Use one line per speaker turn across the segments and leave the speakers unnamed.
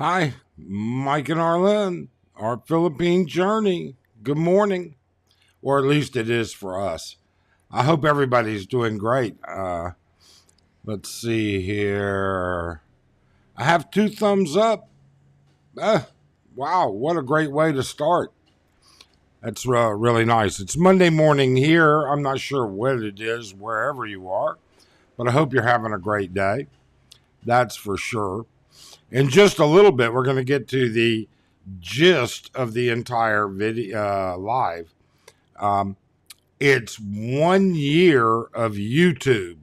Hi, Mike and Arlen, our Philippine journey. Good morning, or at least it is for us. I hope everybody's doing great. Let's see here. I have two thumbs up. Uh, wow, what a great way to start. That's really nice. It's Monday morning here. I'm not sure what it is, wherever you are, but I hope you're having a great day. That's for sure. In just a little bit, we're going to get to the gist of the entire video live. Um, it's 1 year of YouTube,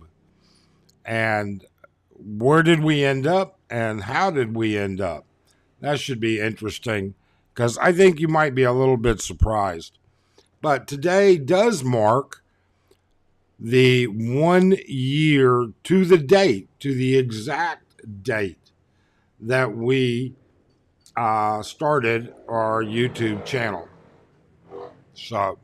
and where did we end up, and how did we end up? That should be interesting because I think you might be a little bit surprised. But today does mark the 1 year to the date, to the exact date that we started our YouTube channel. So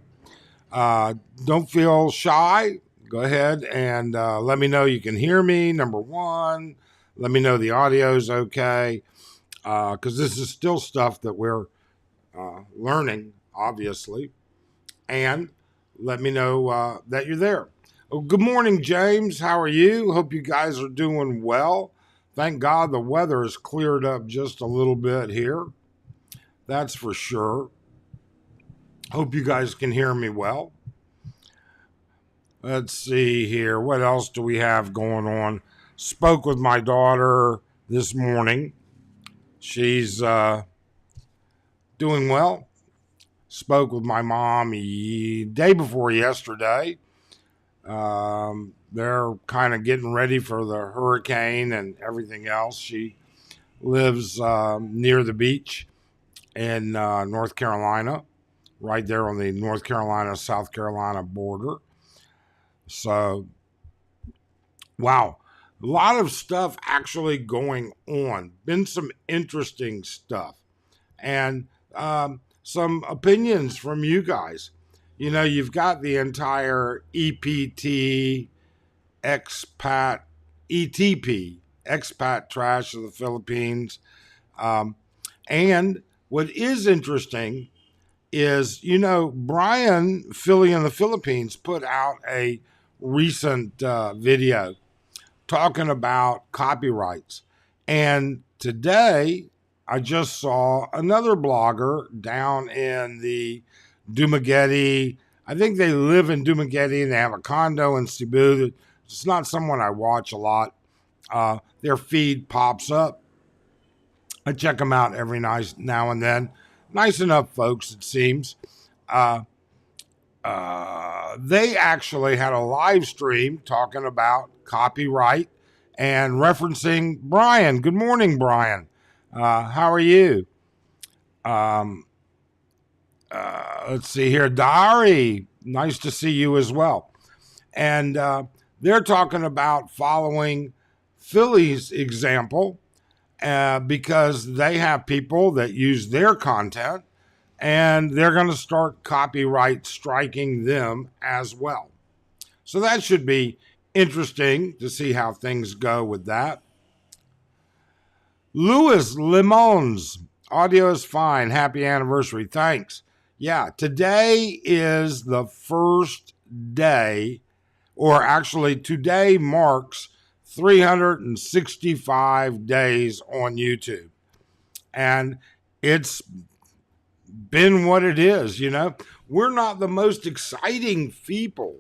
don't feel shy. Go ahead and let me know you can hear me. Number one, let me know the audio's okay, because this is still stuff that we're learning, obviously. And let me know that you're there. Oh, good morning, James. How are you? Hope you guys are doing well. Thank God the weather has cleared up just a little bit here. That's for sure. Hope you guys can hear me well. Let's see here. What else do we have going on? Spoke with my daughter this morning. She's doing well. Spoke with my mom day before yesterday. They're kind of getting ready for the hurricane and everything else. She lives near the beach in North Carolina, right there on the North Carolina-South Carolina border. So, wow, a lot of stuff actually going on. Been some interesting stuff. And some opinions from you guys. You know, you've got the entire EPT, expat, ETP, expat trash of the Philippines. And what is interesting is, you know, Brian Philly in the Philippines put out a recent video talking about copyrights. And today I just saw another blogger down in the Dumaguete. I think they live in Dumaguete and they have a condo in Cebu. It's not someone I watch a lot. Their feed pops up. I check them out every now and then. Nice enough folks, it seems. They actually had a live stream talking about copyright and referencing Brian. Good morning, Brian. How are you? Um, let's see here. Dari, nice to see you as well. And they're talking about following Philly's example because they have people that use their content and they're going to start copyright striking them as well. So that should be interesting to see how things go with that. Louis Limons, audio is fine. Happy anniversary. Thanks. Yeah, today is the first day, or actually today marks 365 days on YouTube. And it's been what it is, you know. We're not the most exciting people.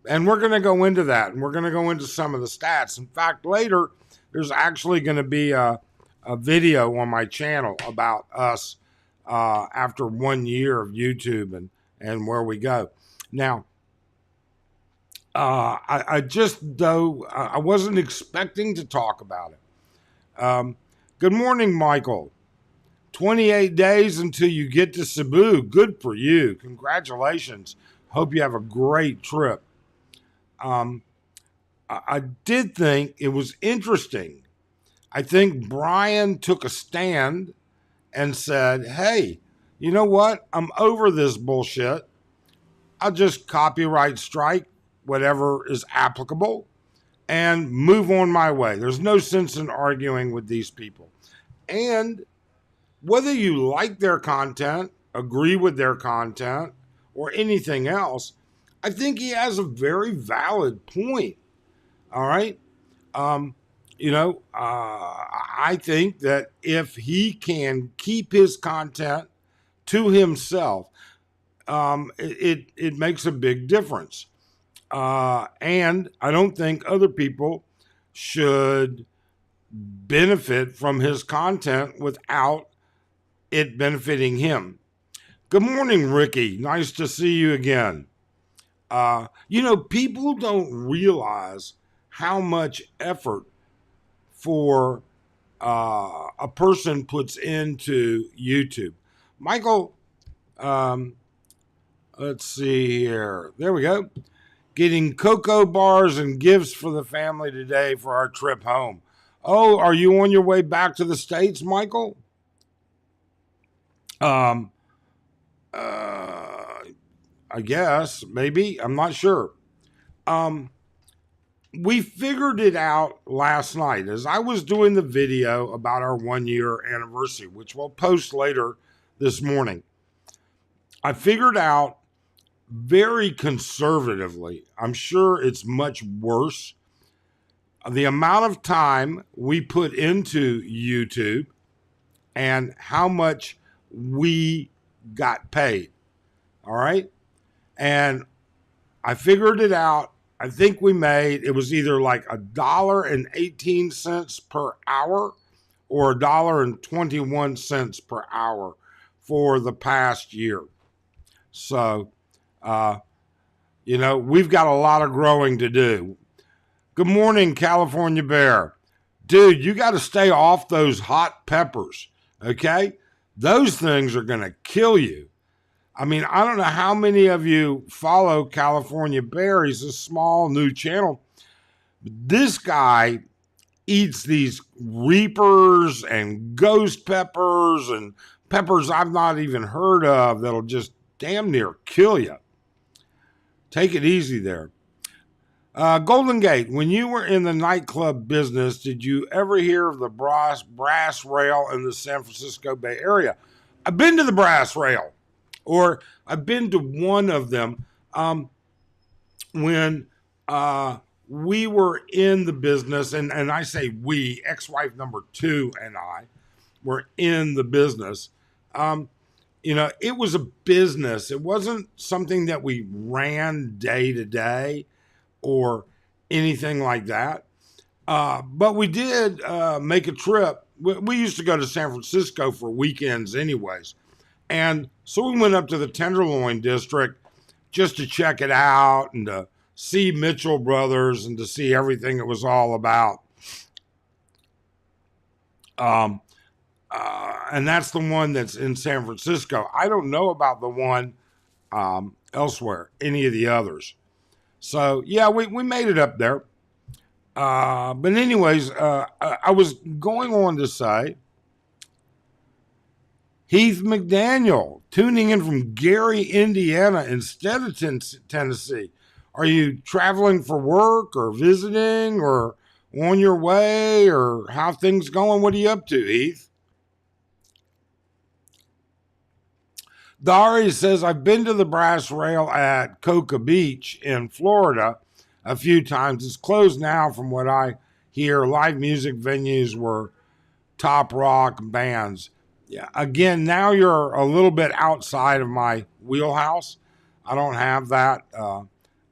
And we're going to go into that. And we're going to go into some of the stats. In fact, later, there's actually going to be a video on my channel about us after 1 year of YouTube and where we go. Now, I wasn't expecting to talk about it. Good morning, Michael. 28 days until you get to Cebu. Good for you. Congratulations. Hope you have a great trip. I did think it was interesting. I think Brian took a stand and said, hey, you know what? I'm over this bullshit. I'll just copyright strike whatever is applicable and move on my way. There's no sense in arguing with these people. And whether you like their content, agree with their content, or anything else, I think he has a very valid point. All right. Um, I think that if he can keep his content to himself, it makes a big difference. And I don't think other people should benefit from his content without it benefiting him. Good morning, Ricky. Nice to see you again. People don't realize how much effort for a person puts into YouTube. Michael, um, let's see here. There we go. Getting cocoa bars and gifts for the family today for our trip home. Oh, are you on your way back to the States, Michael? Um, uh, I guess, maybe. I'm not sure. Um, we figured it out last night as I was doing the video about our 1 year anniversary, which we'll post later this morning. I figured out very conservatively, I'm sure it's much worse, the amount of time we put into YouTube and how much we got paid. All right. And I figured it out. I think we made, it was either like $1.18 per hour or $1.21 per hour for the past year. So, we've got a lot of growing to do. Good morning, California Bear. Dude, you got to stay off those hot peppers, okay? Those things are going to kill you. I mean, I don't know how many of you follow California Bear. He's a small new channel. This guy eats these reapers and ghost peppers and peppers I've not even heard of that'll just damn near kill you. Take it easy there. Golden Gate, when you were in the nightclub business, did you ever hear of the brass rail in the San Francisco Bay Area? I've been to the brass rail. Or I've been to one of them when we were in the business, and I say we, ex-wife number 2 and I were in the business. It was a business. It wasn't something that we ran day to day or anything like that. But we did make a trip. We used to go to San Francisco for weekends anyways. And so we went up to the Tenderloin District just to check it out and to see Mitchell Brothers and to see everything it was all about. And that's the one that's in San Francisco. I don't know about the one elsewhere, any of the others. So, yeah, we made it up there. But anyways, I was going on to say, Heath McDaniel, tuning in from Gary, Indiana instead of Tennessee. Are you traveling for work or visiting or on your way, or how things going? What are you up to, Heath? Dari says, I've been to the brass rail at Cocoa Beach in Florida a few times. It's closed now from what I hear. Live music venues were top rock bands. Yeah, again, now you're a little bit outside of my wheelhouse. I don't have that,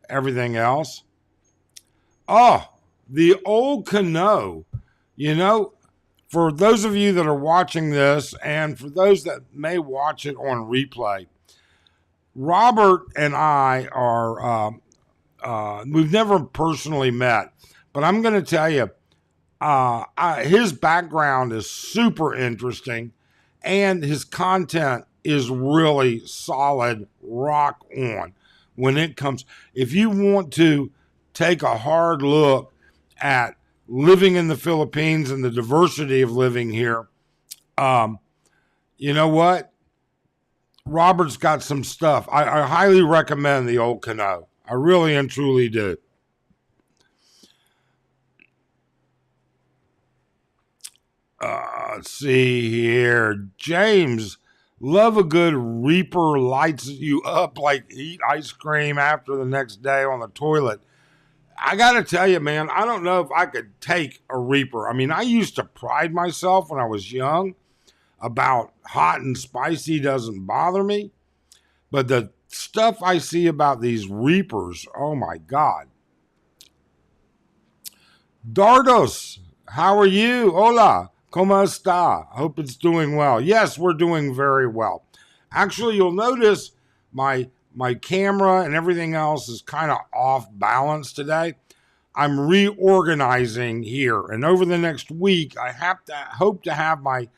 everything else. Oh, the old Cano. For those of you that are watching this and for those that may watch it on replay, Robert and I are, we've never personally met, but I'm going to tell you, his background is super interesting. And his content is really solid, rock on when it comes. If you want to take a hard look at living in the Philippines and the diversity of living here, you know what? Robert's got some stuff. I highly recommend the old Cano. I really and truly do. Let's see here. James, love a good Reaper, lights you up like eat ice cream after the next day on the toilet. I got to tell you, man, I don't know if I could take a Reaper. I mean, I used to pride myself when I was young about hot and spicy doesn't bother me. But the stuff I see about these Reapers, oh my God. Dardos, how are you? Hola, ¿cómo está? I hope it's doing well. Yes, we're doing very well. Actually, you'll notice my camera and everything else is kind of off balance today. I'm reorganizing here, and over the next week, I hope to have my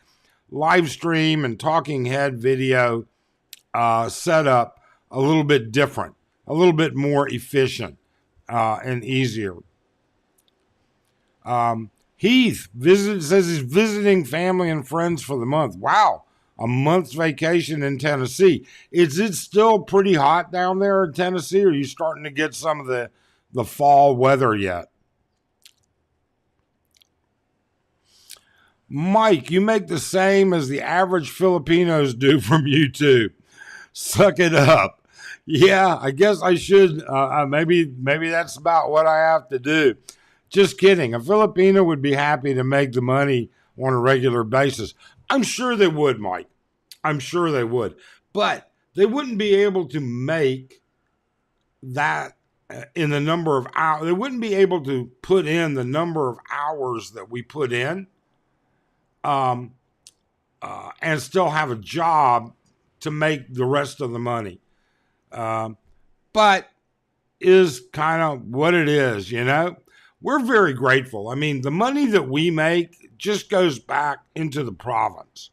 live stream and talking head video set up a little bit different, a little bit more efficient and easier. Heath says he's visiting family and friends for the month. Wow, a month's vacation in Tennessee. Is it still pretty hot down there in Tennessee? Or are you starting to get some of the fall weather yet? Mike, you make the same as the average Filipinos do from YouTube. Suck it up. Yeah, I guess I should. Maybe that's about what I have to do. Just kidding. A Filipino would be happy to make the money on a regular basis. I'm sure they would, Mike. I'm sure they would. But they wouldn't be able to make that in the number of hours. They wouldn't be able to put in the number of hours that we put in and still have a job to make the rest of the money. But is kind of what it is, you know? We're very grateful. I mean, the money that we make just goes back into the province.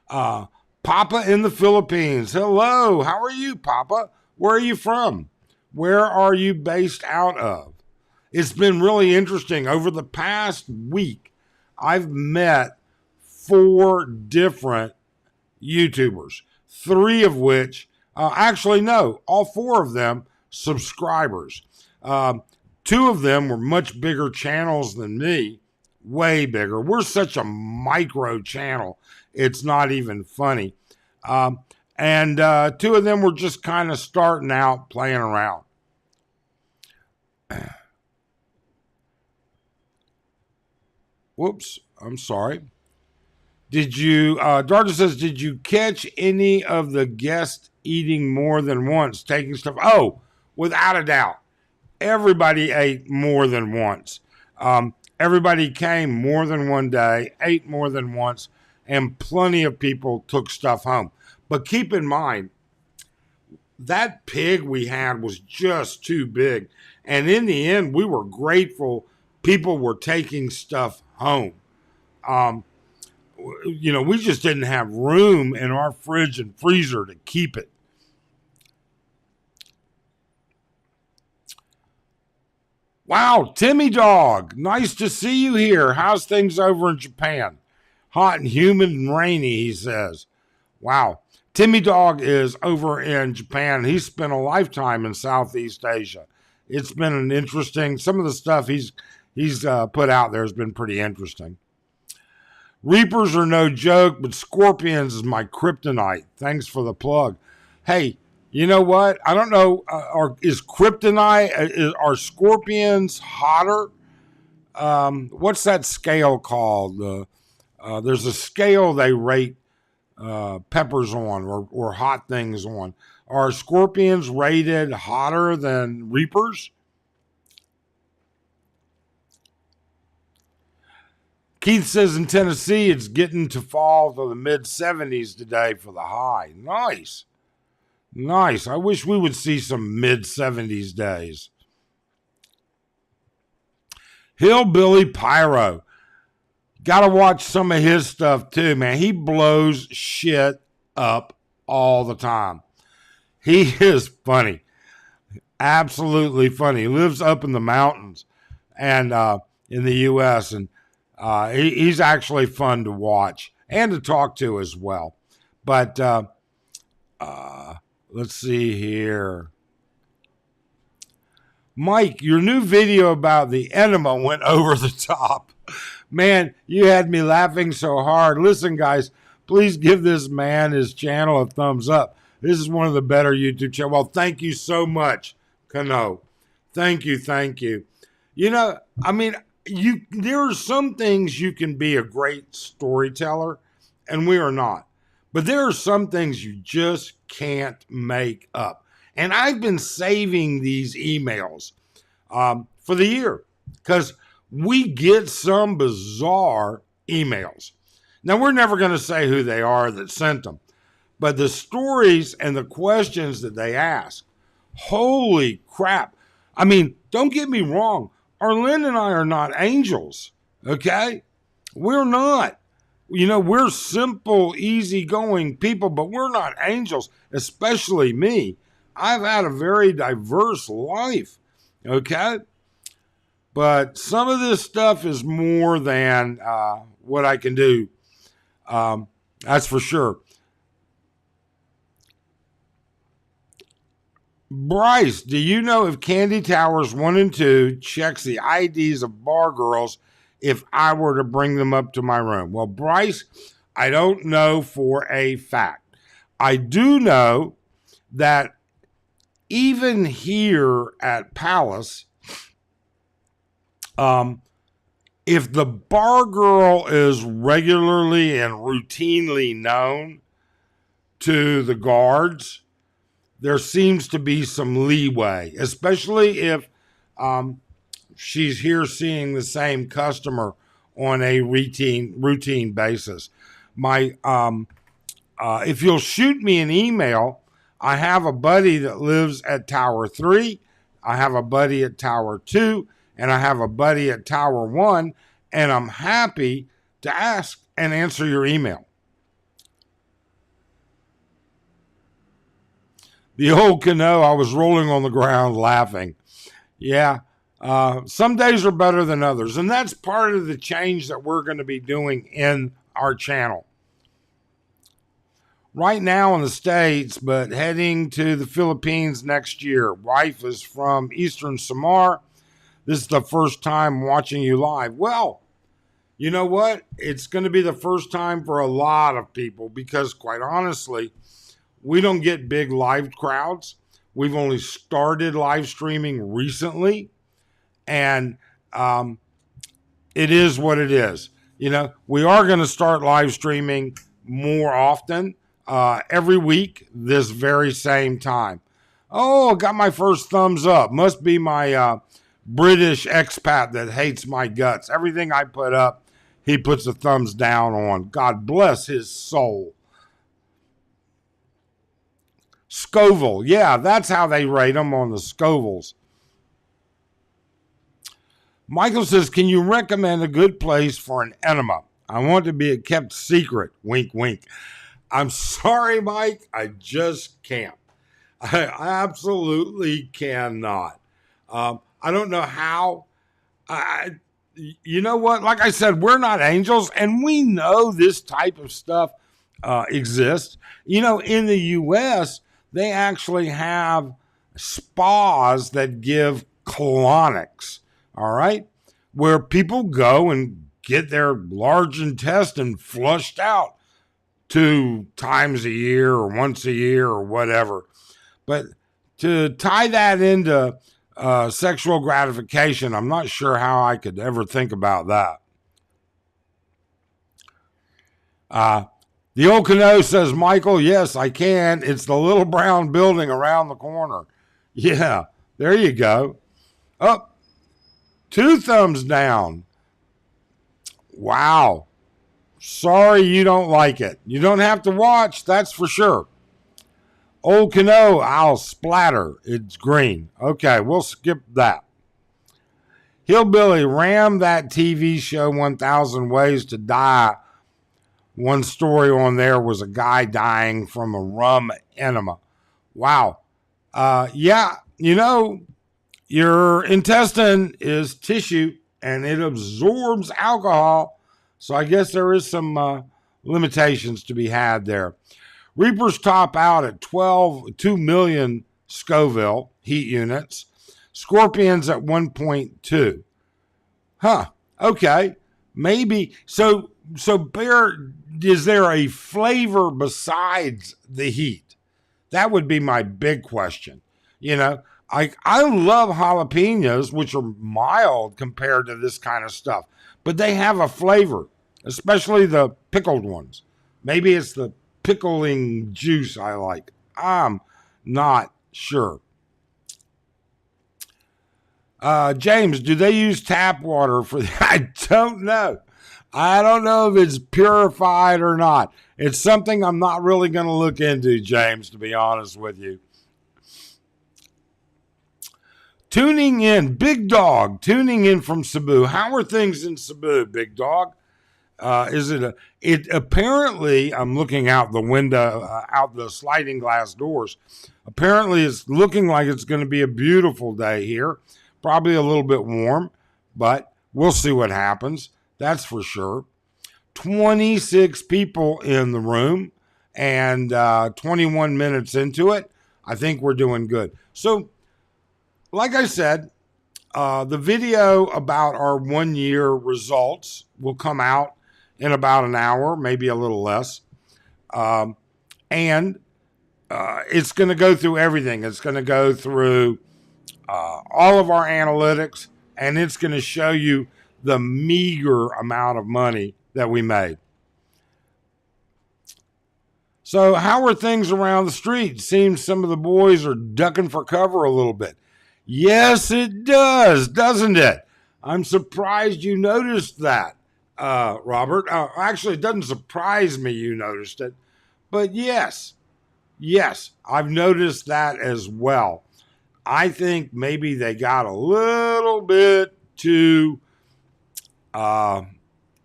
Papa in the Philippines. Hello, how are you, Papa? Where are you from? Where are you based out of? It's been really interesting. Over the past week, I've met 4 different YouTubers, 3 of which, all 4 of them subscribers. 2 of them were much bigger channels than me, way bigger. We're such a micro channel, it's not even funny. And 2 of them were just kind of starting out, playing around. Whoops, I'm sorry. Darda says, did you catch any of the guests eating more than once, taking stuff? Oh, without a doubt. Everybody ate more than once. Everybody came more than one day, ate more than once, and plenty of people took stuff home. But keep in mind, that pig we had was just too big. And in the end, we were grateful people were taking stuff home. We just didn't have room in our fridge and freezer to keep it. Wow, Timmy Dog, nice to see you here. How's things over in Japan? Hot and humid and rainy, he says. Wow. Timmy Dog is over in Japan. He spent a lifetime in Southeast Asia. It's been some of the stuff he's put out there has been pretty interesting. Reapers are no joke, but scorpions is my kryptonite. Thanks for the plug. Hey, you know what? I don't know. Is kryptonite, are scorpions hotter? What's that scale called? There's a scale they rate peppers on or hot things on. Are scorpions rated hotter than reapers? Keith says in Tennessee, it's getting to fall to the mid-70s today for the high. Nice. Nice. I wish we would see some mid-70s days. Hillbilly Pyro. Got to watch some of his stuff too, man. He blows shit up all the time. He is funny. Absolutely funny. He lives up in the mountains and in the U.S. and he's actually fun to watch and to talk to as well. But let's see here. Mike, your new video about the enema went over the top. Man, you had me laughing so hard. Listen, guys, please give this man his channel a thumbs up. This is one of the better YouTube channels. Well, thank you so much, Kano. Thank you, thank you. You know, I mean, there are some things you can be a great storyteller, and we are not. But there are some things you just can't make up. And I've been saving these emails for the year because we get some bizarre emails. Now, we're never going to say who they are that sent them, but the stories and the questions that they ask, holy crap. I mean, don't get me wrong. Arlene and I are not angels, okay? We're not. You know, we're simple, easygoing people, but we're not angels, especially me. I've had a very diverse life, okay? But some of this stuff is more than what I can do. That's for sure. Bryce, do you know if Candy Towers 1 and 2 checks the IDs of bar girls if I were to bring them up to my room? Well, Bryce, I don't know for a fact. I do know that even here at Palace, if the bar girl is regularly and routinely known to the guards, there seems to be some leeway, especially if she's here seeing the same customer on a routine basis. If you'll shoot me an email, I have a buddy that lives at Tower 3, I have a buddy at Tower 2, and I have a buddy at Tower 1, and I'm happy to ask and answer your email. The old Cano, I was rolling on the ground laughing. Yeah, some days are better than others, and that's part of the change that we're going to be doing in our channel. Right now in the States, but heading to the Philippines next year. Wife is from Eastern Samar. This is the first time watching you live. Well, you know what? It's going to be the first time for a lot of people because, quite honestly, we don't get big live crowds. We've only started live streaming recently, and it is what it is. You know, we are going to start live streaming more often, every week, this very same time. Oh, I got my first thumbs up. Must be my British expat that hates my guts. Everything I put up, he puts a thumbs down on. God bless his soul. Scoville. Yeah, that's how they rate them on the Scovilles. Michael says, can you recommend a good place for an enema? I want to be kept secret. Wink, wink. I'm sorry, Mike. I just can't. I absolutely cannot. I don't know how. You know what? Like I said, we're not angels, and we know this type of stuff exists. You know, in the U.S., they actually have spas that give colonics, all right, where people go and get their large intestine flushed out 2 times a year or once a year or whatever. But to tie that into sexual gratification, I'm not sure how I could ever think about that. The old Cano says, Michael, yes, I can. It's the little brown building around the corner. Yeah, there you go. Oh, 2 thumbs down. Wow. Sorry you don't like it. You don't have to watch, that's for sure. Old Cano, I'll splatter. It's green. Okay, we'll skip that. Hillbilly, ram that TV show 1,000 Ways to Die. One story on there was a guy dying from a rum enema. Wow. Yeah, you know, your intestine is tissue and it absorbs alcohol. So I guess there is some limitations to be had there. Reapers top out at 2 million Scoville heat units. Scorpions at 1.2. Huh. Okay. Maybe. So Bear, is there a flavor besides the heat? That would be my big question. You know, I love jalapenos, which are mild compared to this kind of stuff, but they have a flavor, especially the pickled ones. Maybe it's the pickling juice I like. I'm not sure. James, do they use tap water for that? I don't know. I don't know if it's purified or not. It's something I'm not really going to look into, James, to be honest with you. Tuning in, Big Dog, tuning in from Cebu. How are things in Cebu, Big Dog? It apparently, I'm looking out the window, out the sliding glass doors. Apparently, it's looking like it's going to be a beautiful day here. Probably a little bit warm, but we'll see what happens. That's for sure. 26 people in the room and 21 minutes into it. I think we're doing good. So, like I said, the video about our 1 year results will come out in about an hour, maybe a little less. And it's going to go through everything. It's going to go through all of our analytics, and it's going to show you the meager amount of money that we made. So how are things around the street? Seems some of the boys are ducking for cover a little bit. Yes, it does, doesn't it? I'm surprised you noticed that, Robert. Actually, it doesn't surprise me you noticed it, but yes, I've noticed that as well. I think maybe they got a little bit too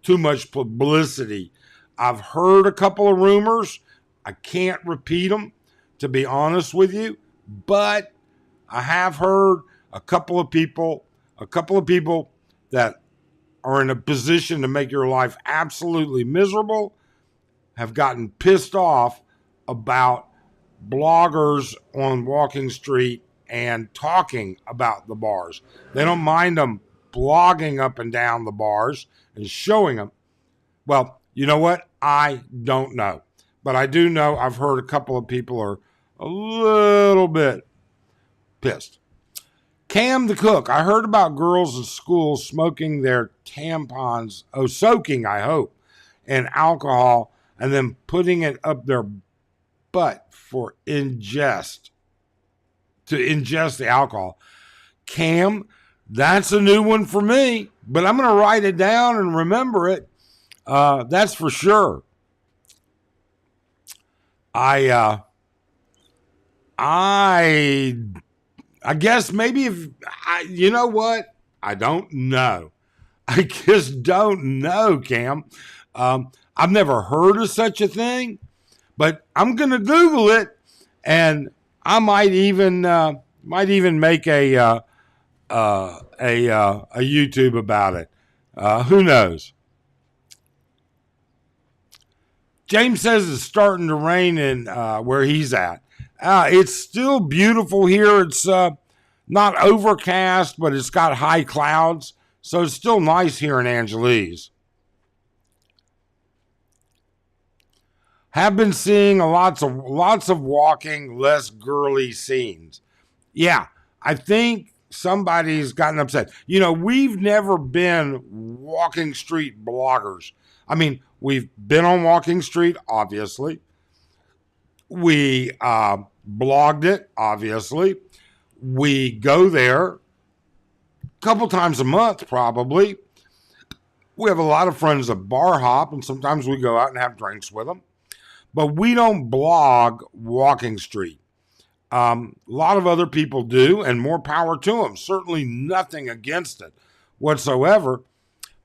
much publicity. I've heard a couple of rumors. I can't repeat them, to be honest with you, but I have heard a couple of people that are in a position to make your life absolutely miserable have gotten pissed off about bloggers on Walking Street and talking about the bars. They don't mind them blogging up and down the bars and showing them. Well, you know what? I don't know. But I do know I've heard a couple of people are a little bit pissed. Cam the cook. I heard about girls in school smoking their tampons, soaking, I hope, in alcohol and then putting it up their butt for ingest, to ingest the alcohol. Cam, that's a new one for me, but I'm going to write it down and remember it. That's for sure. I guess maybe you know what? I don't know. I just don't know, Cam. I've never heard of such a thing, but I'm going to Google it, and I might even make a YouTube about it. Who knows? James says it's starting to rain in where he's at. It's still beautiful here. It's not overcast, but it's got high clouds, so it's still nice here in Angeles. Have been seeing lots of walking, less girly scenes. Yeah, I think somebody's gotten upset. You know, we've never been Walking Street bloggers. I mean, we've been on Walking Street, obviously. We blogged it, obviously. We go there a couple times a month, probably. We have a lot of friends at Bar Hop, and sometimes we go out and have drinks with them. But we don't blog Walking Street. A lot of other people do, and more power to them. Certainly nothing against it whatsoever.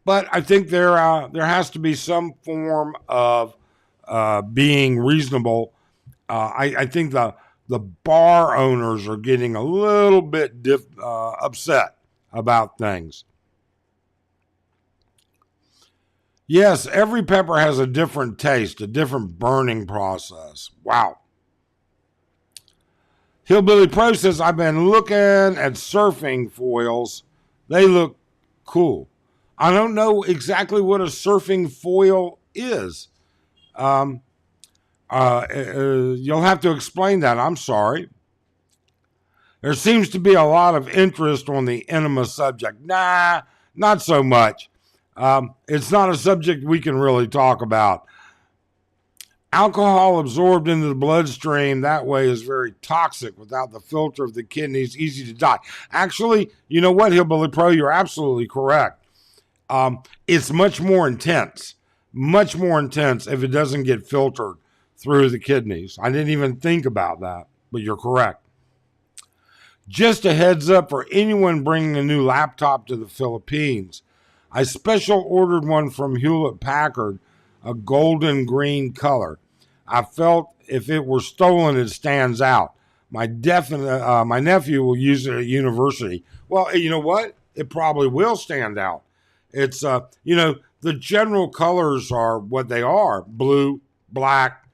But I think there has to be some form of being reasonable. I think the bar owners are getting a little bit upset about things. Yes, every pepper has a different taste, a different burning process. Wow. Hillbilly Pro says, I've been looking at surfing foils. They look cool. I don't know exactly what a surfing foil is. You'll have to explain that. I'm sorry. There seems to be a lot of interest on the enema subject. Nah, not so much. It's not a subject we can really talk about. Alcohol absorbed into the bloodstream that way is very toxic. Without the filter of the kidneys, easy to die. Actually, you know what, Hillbilly Pro, you're absolutely correct. It's much more intense if it doesn't get filtered through the kidneys. I didn't even think about that, but you're correct. Just a heads up for anyone bringing a new laptop to the Philippines. I special ordered one from Hewlett Packard, a golden green color. I felt if it were stolen, it stands out. My nephew will use it at university. Well, you know what? It probably will stand out. It's, the general colors are what they are. Blue, black,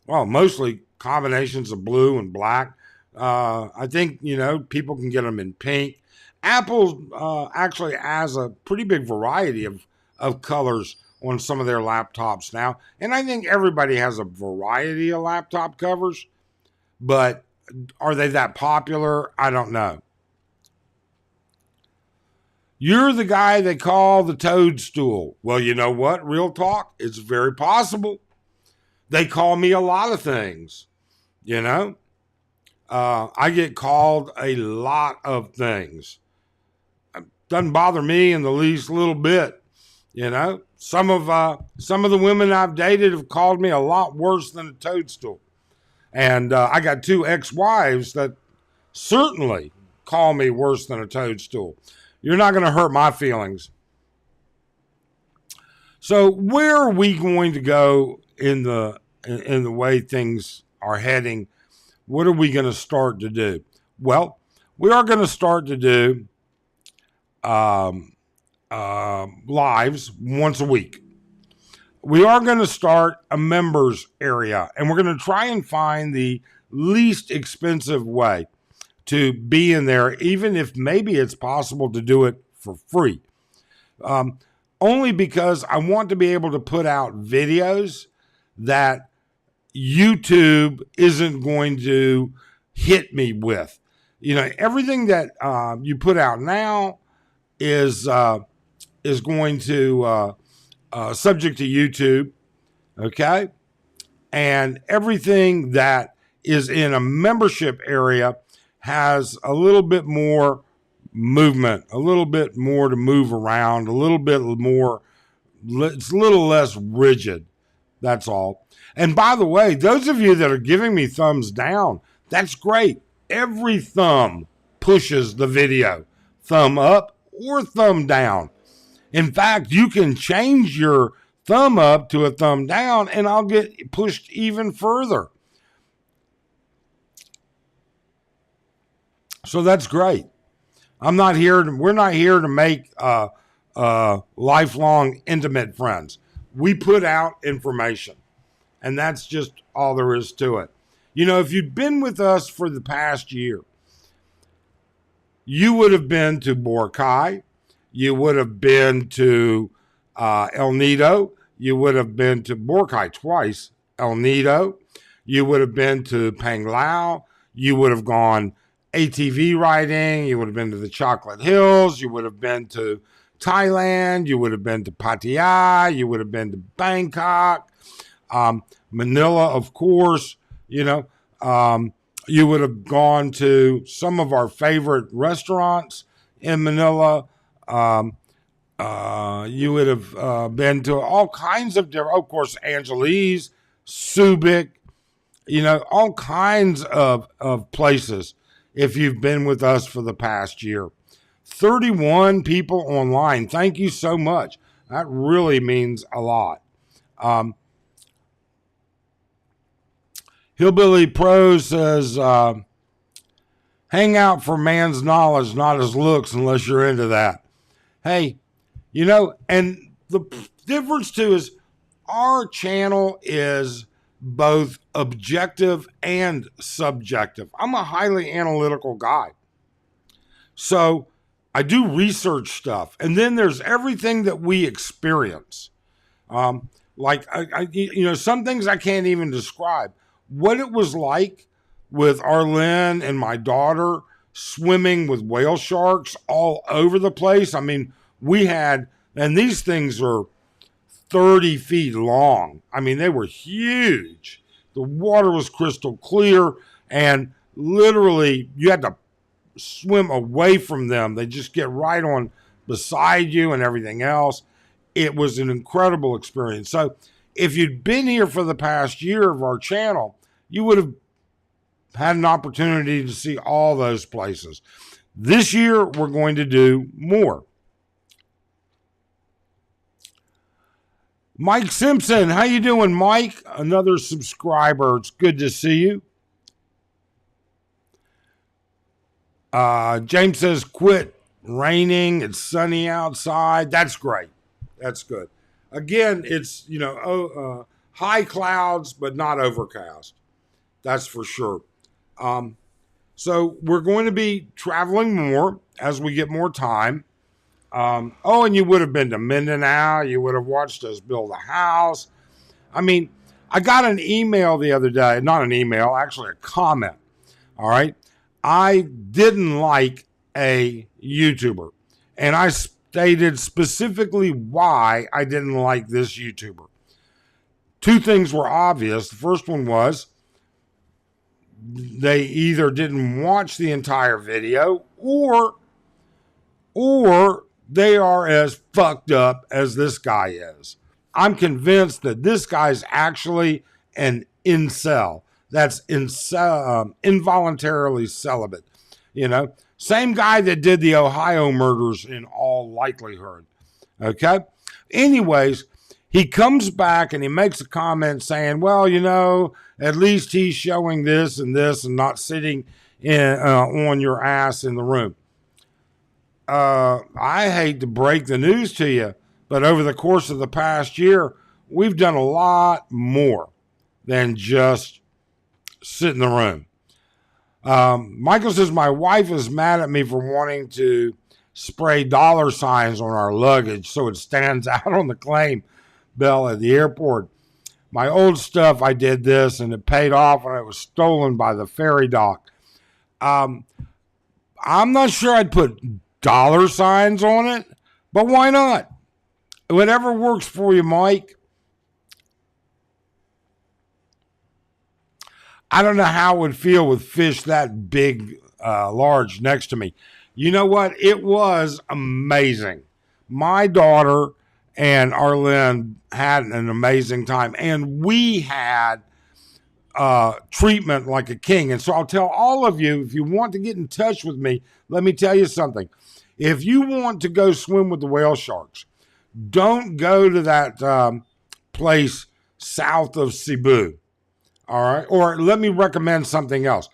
mostly combinations of blue and black. I think, people can get them in pink. Apple actually has a pretty big variety of colors on some of their laptops now. And I think everybody has a variety of laptop covers. But are they that popular? I don't know. You're the guy they call the toadstool. Well, you know what? Real talk, it's very possible. They call me a lot of things, I get called a lot of things. It doesn't bother me in the least little bit, Some of the women I've dated have called me a lot worse than a toadstool. And I got 2 ex-wives that certainly call me worse than a toadstool. You're not going to hurt my feelings. So where are we going to go in the way things are heading? What are we going to start to do? Well, we are going to start to do lives once a week. We are going to start a members area, and we're going to try and find the least expensive way to be in there, even if maybe it's possible to do it for free. Only because I want to be able to put out videos that YouTube isn't going to hit me with. Everything that you put out now is going to subject to YouTube, okay? And everything that is in a membership area has a little bit more movement, a little bit more to move around, a little bit more, it's a little less rigid. That's all. And by the way, those of you that are giving me thumbs down, that's great. Every thumb pushes the video, thumb up or thumb down. In fact, you can change your thumb up to a thumb down and I'll get pushed even further. So that's great. We're not here to make lifelong intimate friends. We put out information, and that's just all there is to it. If you've been with us for the past year, you would have been to Boracay, you would have been to El Nido, you would have been to Boracay twice, El Nido, you would have been to Panglao, you would have gone ATV riding, you would have been to the Chocolate Hills, you would have been to Thailand, you would have been to Pattaya, you would have been to Bangkok, Manila, of course, you would have gone to some of our favorite restaurants in Manila. You would have been to all kinds of different, of course, Angeles, Subic, all kinds of places if you've been with us for the past year. 31 people online. Thank you so much. That really means a lot. Hillbilly Pro says, hang out for man's knowledge, not his looks, unless you're into that. Hey, and the difference too is our channel is both objective and subjective. I'm a highly analytical guy. So I do research stuff. And then there's everything that we experience. Like, some things I can't even describe. What it was like with Arlen and my daughter swimming with whale sharks all over the place. I mean, and these things are 30 feet long. I mean, they were huge. The water was crystal clear, and literally you had to swim away from them. They just get right on beside you and everything else. It was an incredible experience. So if you'd been here for the past year of our channel, you would have had an opportunity to see all those places. This year, we're going to do more. Mike Simpson, how you doing, Mike? Another subscriber. It's good to see you. James says, quit raining. It's sunny outside. That's great. That's good. Again, it's, high clouds, but not overcast. That's for sure. So we're going to be traveling more as we get more time. And you would have been to Mindanao. You would have watched us build a house. I mean, I got an email the other day, not an email, actually a comment. All right. I didn't like a YouTuber, and I stated specifically why I didn't like this YouTuber. Two things were obvious. The first one was they either didn't watch the entire video or they are as fucked up as this guy is. I'm convinced that this guy's actually an incel. That's involuntarily celibate. Same guy that did the Ohio murders in all likelihood. Okay? Anyways, he comes back and he makes a comment saying, well, at least he's showing this and not sitting on your ass in the room. I hate to break the news to you, but over the course of the past year, we've done a lot more than just sit in the room. Michael says, my wife is mad at me for wanting to spray dollar signs on our luggage so it stands out on the claim bell at the airport. My old stuff, I did this and it paid off when it was stolen by the ferry dock. I'm not sure I'd put dollar signs on it, but why not? Whatever works for you, Mike. I don't know how it would feel with fish that big, large next to me. You know what? It was amazing. My daughter and Arlen had an amazing time, and we had treatment like a king. And so I'll tell all of you, if you want to get in touch with me, let me tell you something. If you want to go swim with the whale sharks, don't go to that place south of Cebu. All right. Or let me recommend something else.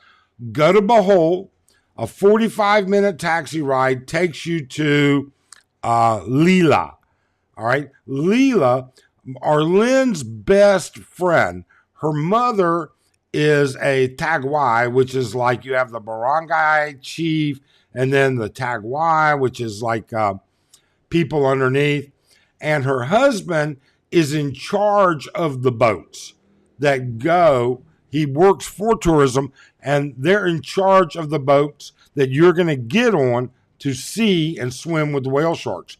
Go to Bohol. A 45-minute taxi ride takes you to Lila. All right. Lila, Arlen's best friend, her mother is a Tagwai, which is like you have the barangay chief and then the Tagwai, which is like people underneath. And her husband is in charge of the boats that go. He works for tourism, and they're in charge of the boats that you're going to get on to see and swim with the whale sharks.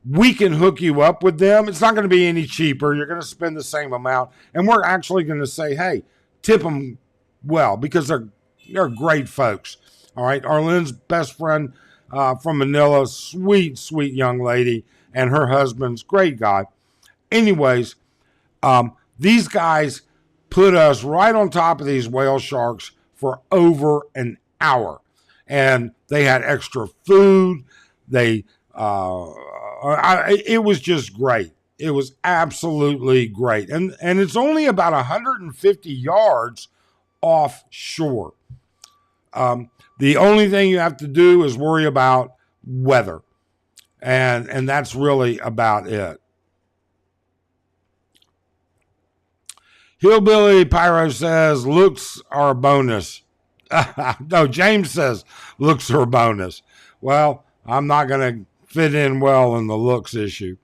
We can hook you up with them. It's not going to be any cheaper. You're going to spend the same amount. And we're actually going to say, hey, tip them well, because they're great folks. All right. Arlen's best friend from Manila, sweet, sweet young lady, and her husband's great guy. Anyways, these guys put us right on top of these whale sharks for over an hour. And they had extra food. It was just great. It was absolutely great. And it's only about 150 yards offshore. The only thing you have to do is worry about weather. And that's really about it. Hillbilly Pyro says looks are a bonus. No, James says looks are a bonus. Well, I'm not going to fit in well in the looks issue.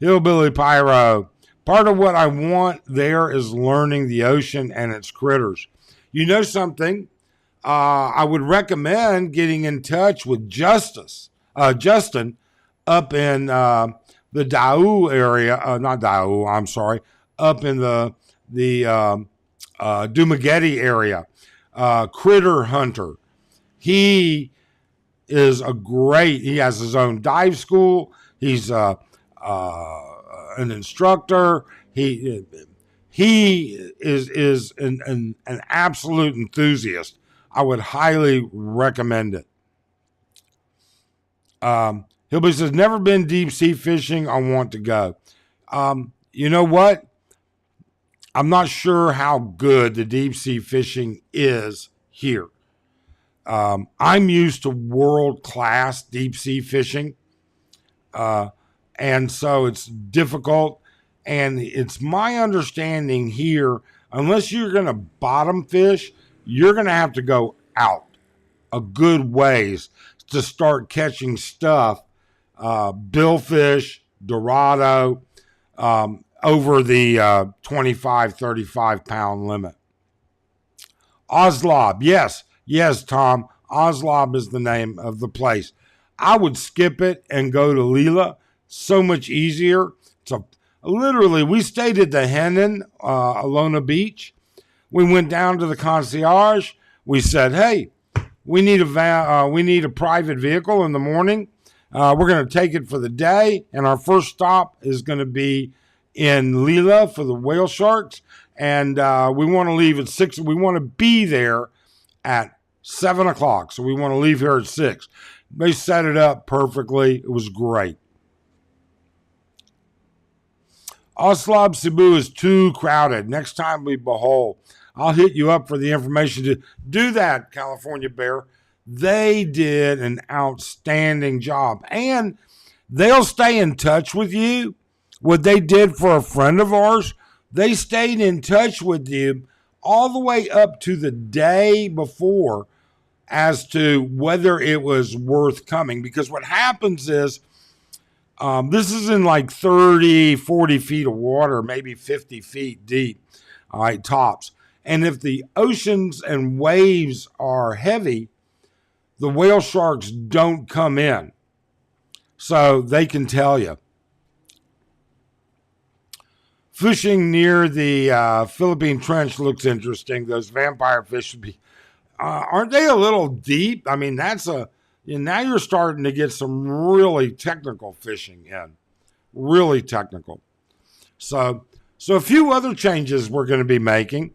Hillbilly Pyro. Part of what I want there is learning the ocean and its critters. You know something? I would recommend getting in touch with Justin, up in the Daou area. Not Daou, I'm sorry. Up in the Dumaguete area. Critter hunter. He is he has his own dive school. He's an instructor. He is an absolute enthusiast. I would highly recommend it. Hillbilly says, never been deep sea fishing. I want to go. You know what? I'm not sure how good the deep sea fishing is here. I'm used to world-class deep sea fishing. And so it's difficult. And it's my understanding here, unless you're going to bottom fish, you're going to have to go out a good ways to start catching stuff, billfish, dorado, over the 25, 35 pound limit. Oslob, yes, Tom. Oslob is the name of the place. I would skip it and go to Lila. So much easier. Literally, we stayed at the Henan, Alona Beach. We went down to the concierge. We said, "Hey, we need a private vehicle in the morning. We're going to take it for the day, and our first stop is going to be in Lila for the whale sharks. And we want to leave at 6. We want to be there at 7 o'clock. So we want to leave here at 6." They set it up perfectly. It was great. Oslab Cebu is too crowded. Next time we behold, I'll hit you up for the information to do that, California Bear. They did an outstanding job. And they'll stay in touch with you. What they did for a friend of ours, they stayed in touch with you all the way up to the day before as to whether it was worth coming. Because what happens is, this is in like 30, 40 feet of water, maybe 50 feet deep, all right, tops. And if the oceans and waves are heavy, the whale sharks don't come in. So they can tell you. Fishing near the Philippine Trench looks interesting. Those vampire fish should be, aren't they a little deep? I mean, now you're starting to get some really technical fishing in. Really technical. So a few other changes we're going to be making.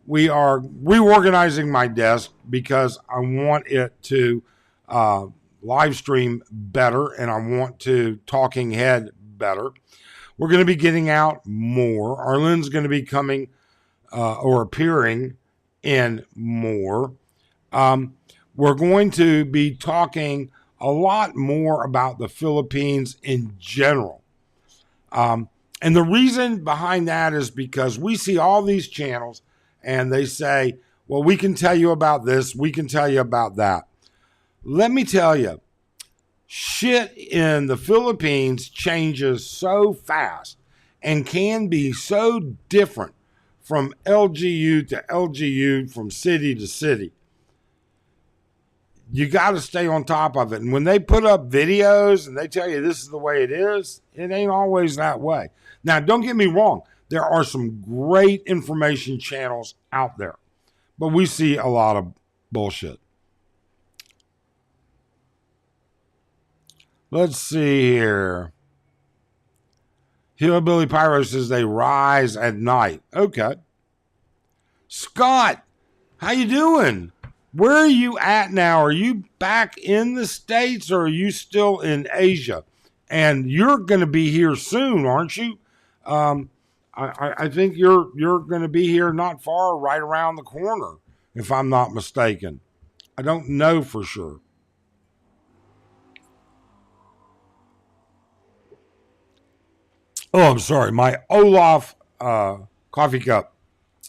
We are reorganizing my desk because I want it to live stream better and I want to talking head better. We're going to be getting out more. Arlene's going to be coming or appearing in more. We're going to be talking a lot more about the Philippines in general. And the reason behind that is because we see all these channels and they say, well, we can tell you about this. We can tell you about that. Let me tell you, shit in the Philippines changes so fast and can be so different from LGU to LGU, from city to city. You got to stay on top of it. And when they put up videos and they tell you this is the way it is, it ain't always that way. Now, don't get me wrong. There are some great information channels out there, but we see a lot of bullshit. Let's see here. Hillbilly Pyro says they rise at night. Okay. Scott, how you doing? Where are you at now? Are you back in the States or are you still in Asia? And you're going to be here soon, aren't you? I think you're going to be here not far, right around the corner, if I'm not mistaken. I don't know for sure. Oh, I'm sorry. My Olaf coffee cup.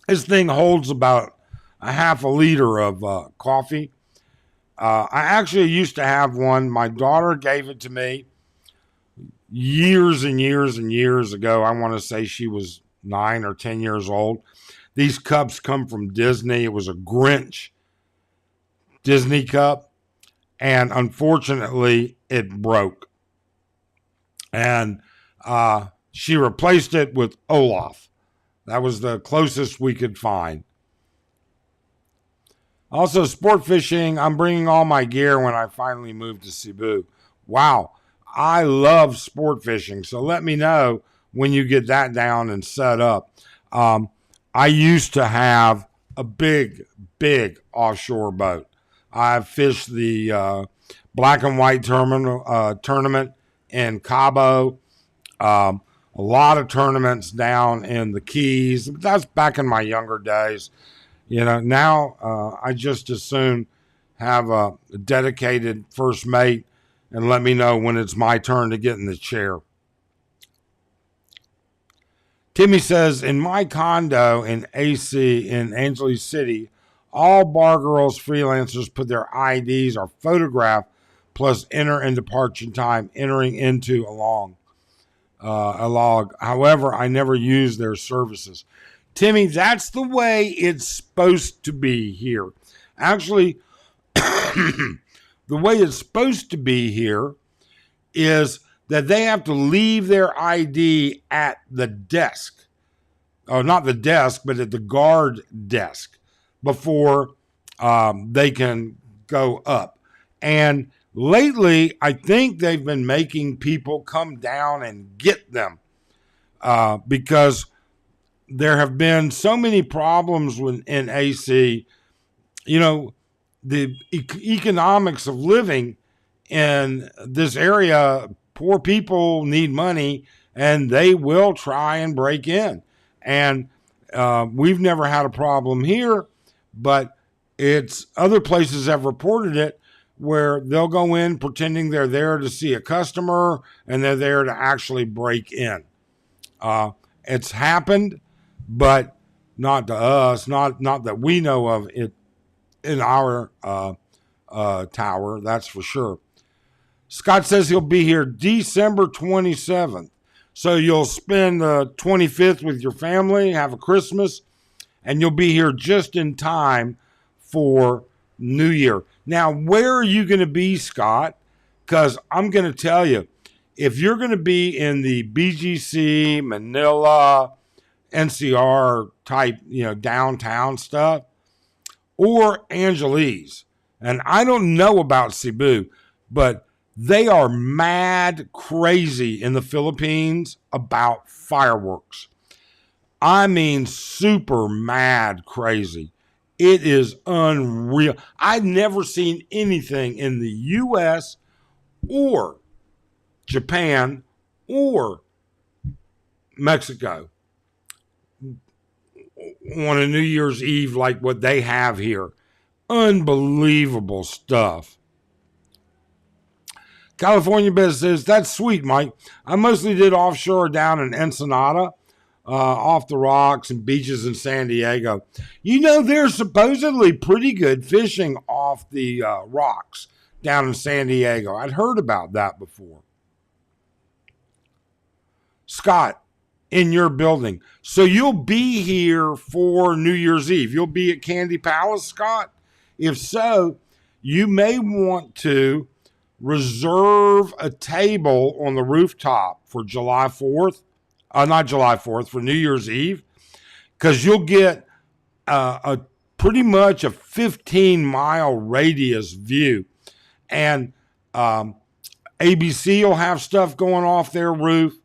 This thing holds about a half a liter of coffee. I actually used to have one. My daughter gave it to me years and years and years ago. I want to say she was 9 or 10 years old. These cups come from Disney. It was a Grinch Disney cup, and unfortunately, it broke. And she replaced it with Olaf. That was the closest we could find. Also, sport fishing. I'm bringing all my gear when I finally move to Cebu. Wow, I love sport fishing. So let me know when you get that down and set up. I used to have a big offshore boat. I've fished the black and white tournament in Cabo. A lot of tournaments down in the Keys. That's back in my younger days. Now I just as soon have a dedicated first mate and let me know when it's my turn to get in the chair. Timmy says, in my condo in AC in Angeles City, all bar girls freelancers put their IDs or photograph plus enter and departure time entering into a log. However, I never use their services. Timmy, that's the way it's supposed to be here. Actually, the way it's supposed to be here is that they have to leave their ID at the desk. Oh, not the desk, but at the guard desk before they can go up. And lately, I think they've been making people come down and get them because there have been so many problems in AC. The economics of living in this area, poor people need money and they will try and break in. And we've never had a problem here, but it's other places have reported it where they'll go in pretending they're there to see a customer and they're there to actually break in. It's happened, but not to us, not that we know of it in our tower, that's for sure. Scott says he'll be here December 27th. So you'll spend the 25th with your family, have a Christmas, and you'll be here just in time for New Year. Now, where are you going to be, Scott? Because I'm going to tell you, if you're going to be in the BGC, Manila, NCR type, downtown stuff, or Angeles, and I don't know about Cebu, but they are mad crazy in the Philippines about fireworks. I mean, super mad crazy. It is unreal. I've never seen anything in the U.S. or Japan or Mexico on a New Year's Eve like what they have here. Unbelievable stuff. California Biz says, that's sweet, Mike. I mostly did offshore down in Ensenada, off the rocks and beaches in San Diego. There's supposedly pretty good fishing off the rocks down in San Diego. I'd heard about that before. Scott, in your building. So you'll be here for New Year's Eve. You'll be at Candy Palace, Scott? If so, you may want to reserve a table on the rooftop for July 4th. Not July 4th, for New Year's Eve. Because you'll get a pretty much a 15-mile radius view. And ABC will have stuff going off their roof.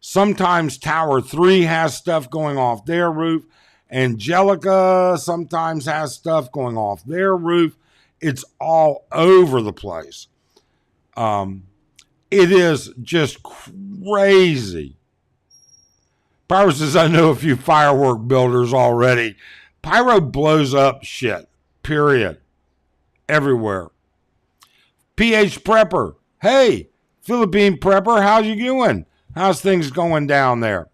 Sometimes Tower 3 has stuff going off their roof. Angelica sometimes has stuff going off their roof. It's all over the place. It is just crazy. Pyro says, I know a few firework builders already. Pyro blows up shit, period. Everywhere. PH Prepper. Hey, Philippine Prepper, how's you doing? How's things going down there?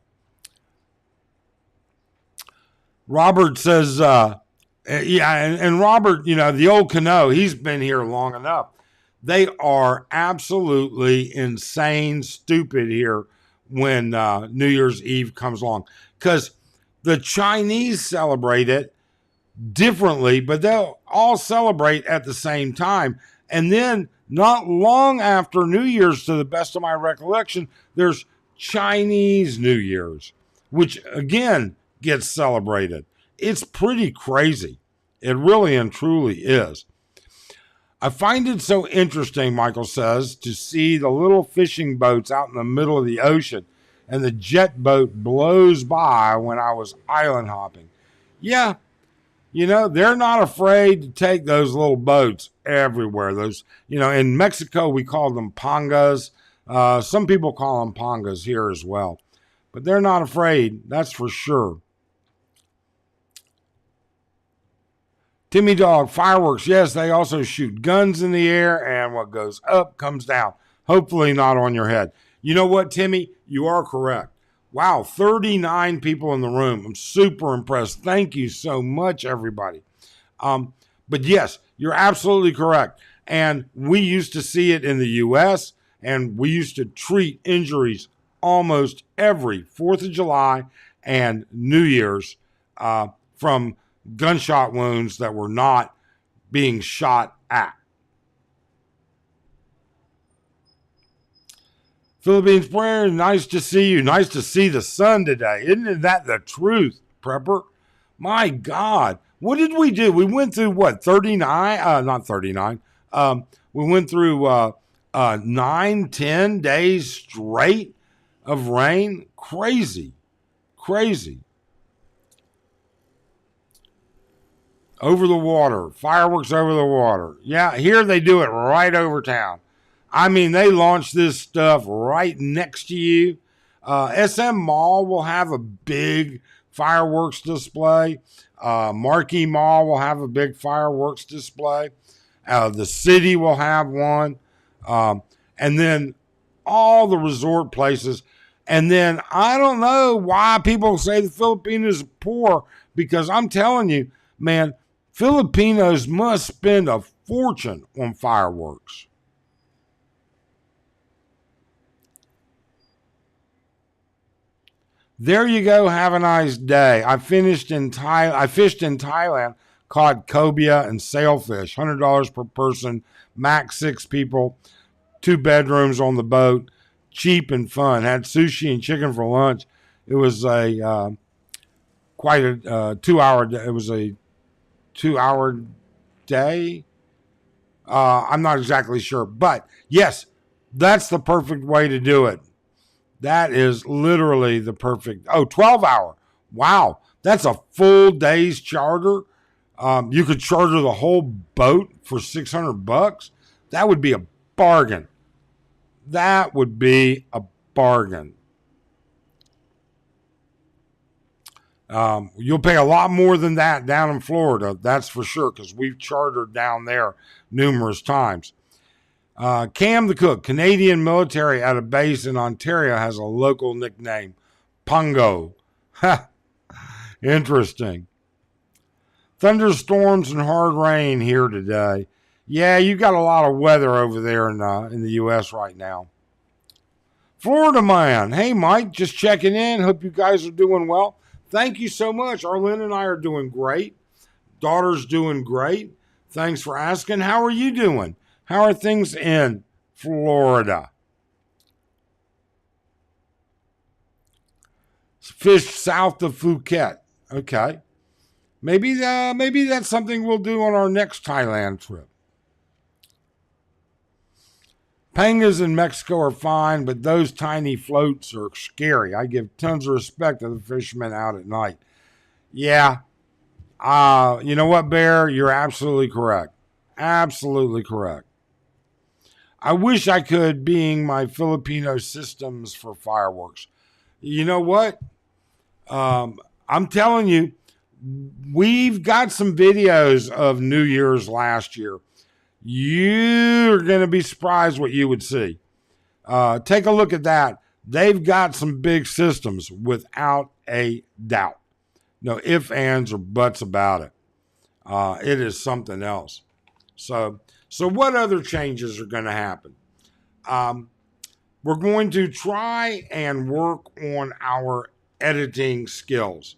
Robert says, yeah, and Robert, the old Cano, he's been here long enough. They are absolutely insane, stupid here when New Year's Eve comes along. Because the Chinese celebrate it differently, but they'll all celebrate at the same time. And then not long after New Year's, to the best of my recollection, there's Chinese New Year's, which again gets celebrated. It's pretty crazy. It really and truly is. I find it so interesting, Michael says, to see the little fishing boats out in the middle of the ocean, and the jet boat blows by when I was island hopping. Yeah, they're not afraid to take those little boats everywhere. Those, in Mexico, we call them pangas. Some people call them pangas here as well. But they're not afraid, that's for sure. Timmy Dog, fireworks. Yes, they also shoot guns in the air, and what goes up comes down. Hopefully not on your head. You know what, Timmy? You are correct. Wow, 39 people in the room. I'm super impressed. Thank you so much, everybody. But yes, you're absolutely correct. And we used to see it in the U.S., and we used to treat injuries almost every 4th of July and New Year's from gunshot wounds that were not being shot at. Philippines Prayer, nice to see you. Nice to see the sun today. Isn't that the truth, Prepper? My God. What did we do? We went through what, 39? Not 39. We went through 9, 10 days straight of rain. Crazy. Crazy. Over the water. Fireworks over the water. Yeah, here they do it right over town. I mean, they launch this stuff right next to you. SM Mall will have a big fireworks display. Marquee Mall will have a big fireworks display. The city will have one. And then all the resort places. And then I don't know why people say the Filipinos are poor, because I'm telling you, man, Filipinos must spend a fortune on fireworks. There you go. Have a nice day. I fished in Thailand, caught cobia and sailfish. $100 per person, max 6 people, 2 bedrooms on the boat, cheap and fun. Had sushi and chicken for lunch. It was a quite a 2-hour. It was a 2-hour day. I'm not exactly sure, but yes, that's the perfect way to do it. That is literally the perfect. 12-hour. Wow. That's a full day's charter. You could charter the whole boat for $600. That would be a bargain. That would be a bargain. You'll pay a lot more than that down in Florida. That's for sure, because we've chartered down there numerous times. Cam the Cook, Canadian military at a base in Ontario, has a local nickname, Pungo. Ha! Interesting. Thunderstorms and hard rain here today. Yeah, you got a lot of weather over there in the U.S. right now. Florida Man. Hey, Mike, just checking in. Hope you guys are doing well. Thank you so much. Arlene and I are doing great. Daughter's doing great. Thanks for asking. How are you doing? How are things in Florida? Fish south of Phuket. Okay. Maybe that's something we'll do on our next Thailand trip. Pangas in Mexico are fine, but those tiny floats are scary. I give tons of respect to the fishermen out at night. Yeah. You know what, Bear? You're absolutely correct. Absolutely correct. I wish I could, being my Filipino systems for fireworks. You know what? I'm telling you, we've got some videos of New Year's last year. You're going to be surprised what you would see. Take a look at that. They've got some big systems, without a doubt. No ifs, ands, or buts about it. It is something else. So what other changes are going to happen? We're going to try and work on our editing skills.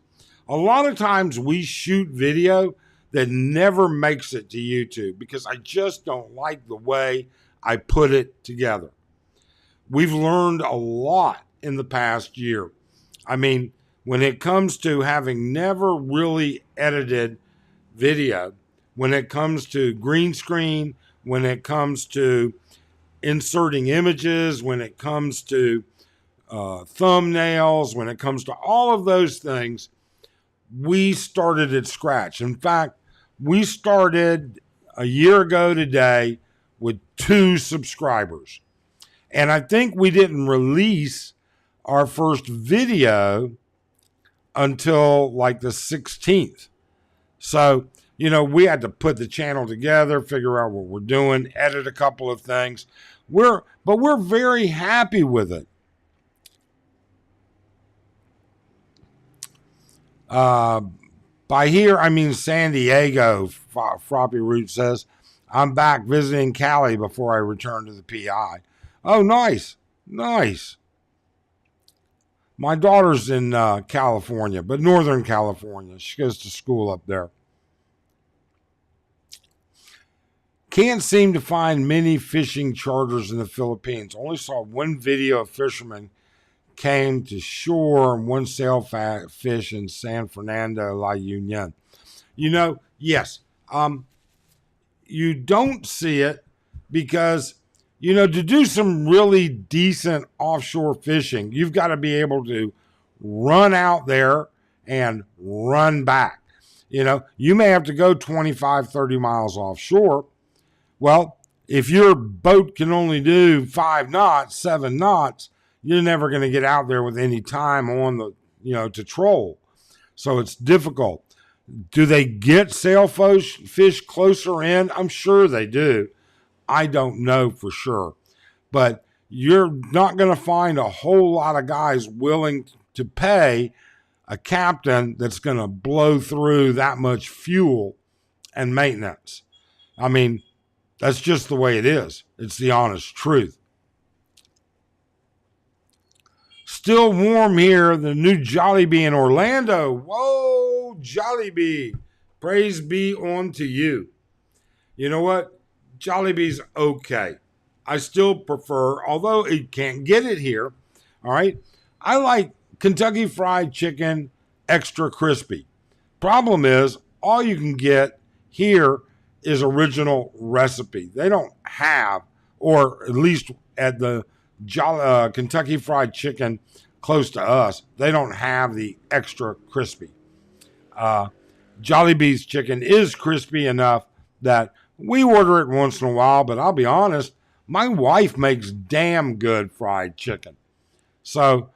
A lot of times we shoot video that never makes it to YouTube because I just don't like the way I put it together. We've learned a lot in the past year. I mean, when it comes to having never really edited video, when it comes to green screen, when it comes to inserting images, when it comes to thumbnails, when it comes to all of those things, we started at scratch. In fact, we started a year ago today with 2 subscribers. And I think we didn't release our first video until like the 16th. So, we had to put the channel together, figure out what we're doing, edit a couple of things. We're very happy with it. By here, I mean San Diego, Froppy Root says. I'm back visiting Cali before I return to the PI. Oh, nice. Nice. My daughter's in California, but Northern California. She goes to school up there. Can't seem to find many fishing charters in the Philippines. Only saw one video of fishermen came to shore and one sail fish in San Fernando, La Union. Yes, you don't see it because, to do some really decent offshore fishing, you've got to be able to run out there and run back. You may have to go 25, 30 miles offshore. Well, if your boat can only do 5 knots, 7 knots, you're never going to get out there with any time on the, to troll. So it's difficult. Do they get sailfish closer in? I'm sure they do. I don't know for sure. But you're not going to find a whole lot of guys willing to pay a captain that's going to blow through that much fuel and maintenance. I mean, that's just the way it is. It's the honest truth. Still warm here. The new Jollibee in Orlando. Whoa, Jollibee. Praise be unto you. You know what? Jollibee's okay. I still prefer, although it can't get it here, all right, I like Kentucky Fried Chicken extra crispy. Problem is, all you can get here is original recipe. They don't have, or at least at the Kentucky Fried Chicken close to us, they don't have the extra crispy. Jollibee's chicken is crispy enough that we order it once in a while, but I'll be honest, my wife makes damn good fried chicken. So,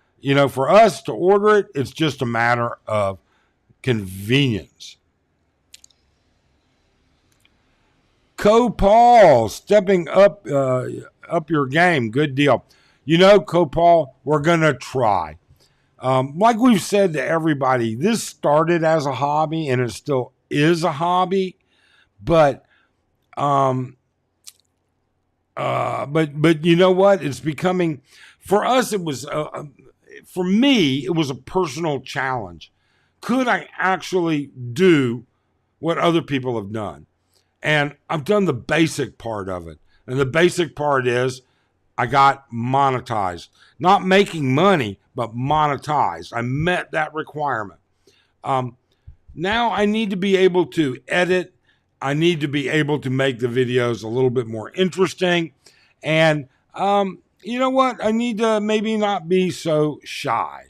for us to order it, it's just a matter of convenience. Copal, stepping up your game. Good deal. Copal, we're going to try. Like we've said to everybody, this started as a hobby and it still is a hobby, but you know what? It's becoming, for us, it was, for me, it was a personal challenge. Could I actually do what other people have done? And I've done the basic part of it. And the basic part is I got monetized. Not making money, but monetized. I met that requirement. Now I need to be able to edit. I need to be able to make the videos a little bit more interesting. And you know what? I need to maybe not be so shy.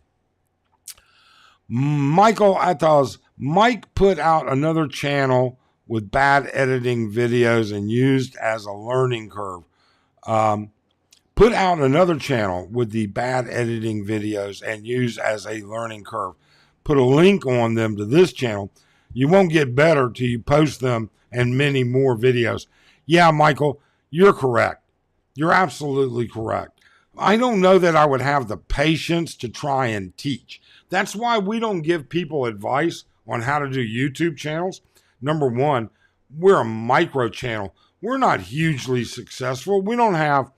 Michael Atos, Mike put out another channel with bad editing videos and used as a learning curve. Put out another channel with the bad editing videos and used as a learning curve. Put a link on them to this channel. You won't get better till you post them and many more videos. Yeah, Michael, you're correct. You're absolutely correct. I don't know that I would have the patience to try and teach. That's why we don't give people advice on how to do YouTube channels. Number one, we're a micro channel. We're not hugely successful. We don't have,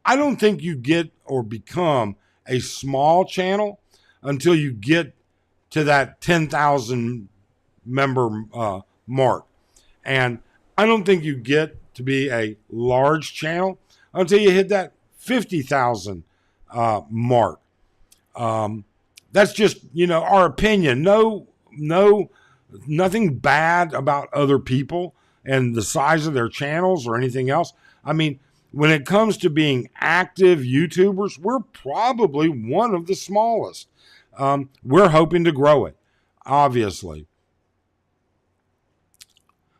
I don't think you get or become a small channel until you get to that 10,000 member mark. And I don't think you get to be a large channel until you hit that 50,000 mark. That's just, our opinion. Nothing bad about other people and the size of their channels or anything else. I mean, when it comes to being active YouTubers, we're probably one of the smallest. We're hoping to grow it, obviously.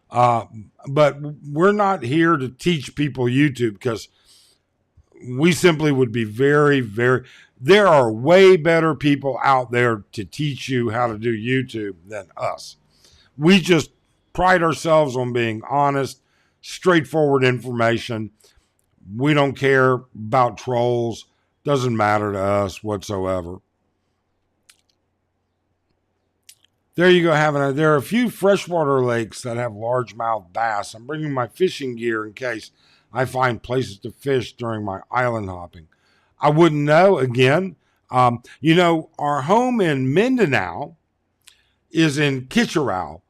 But we're not here to teach people YouTube because we simply would be very, very, there are way better people out there to teach you how to do YouTube than us. We just pride ourselves on being honest, straightforward information. We don't care about trolls. Doesn't matter to us whatsoever. There you go, there are a few freshwater lakes that have largemouth bass. I'm bringing my fishing gear in case I find places to fish during my island hopping. I wouldn't know. Again, our home in Mindanao is in Kitcheral,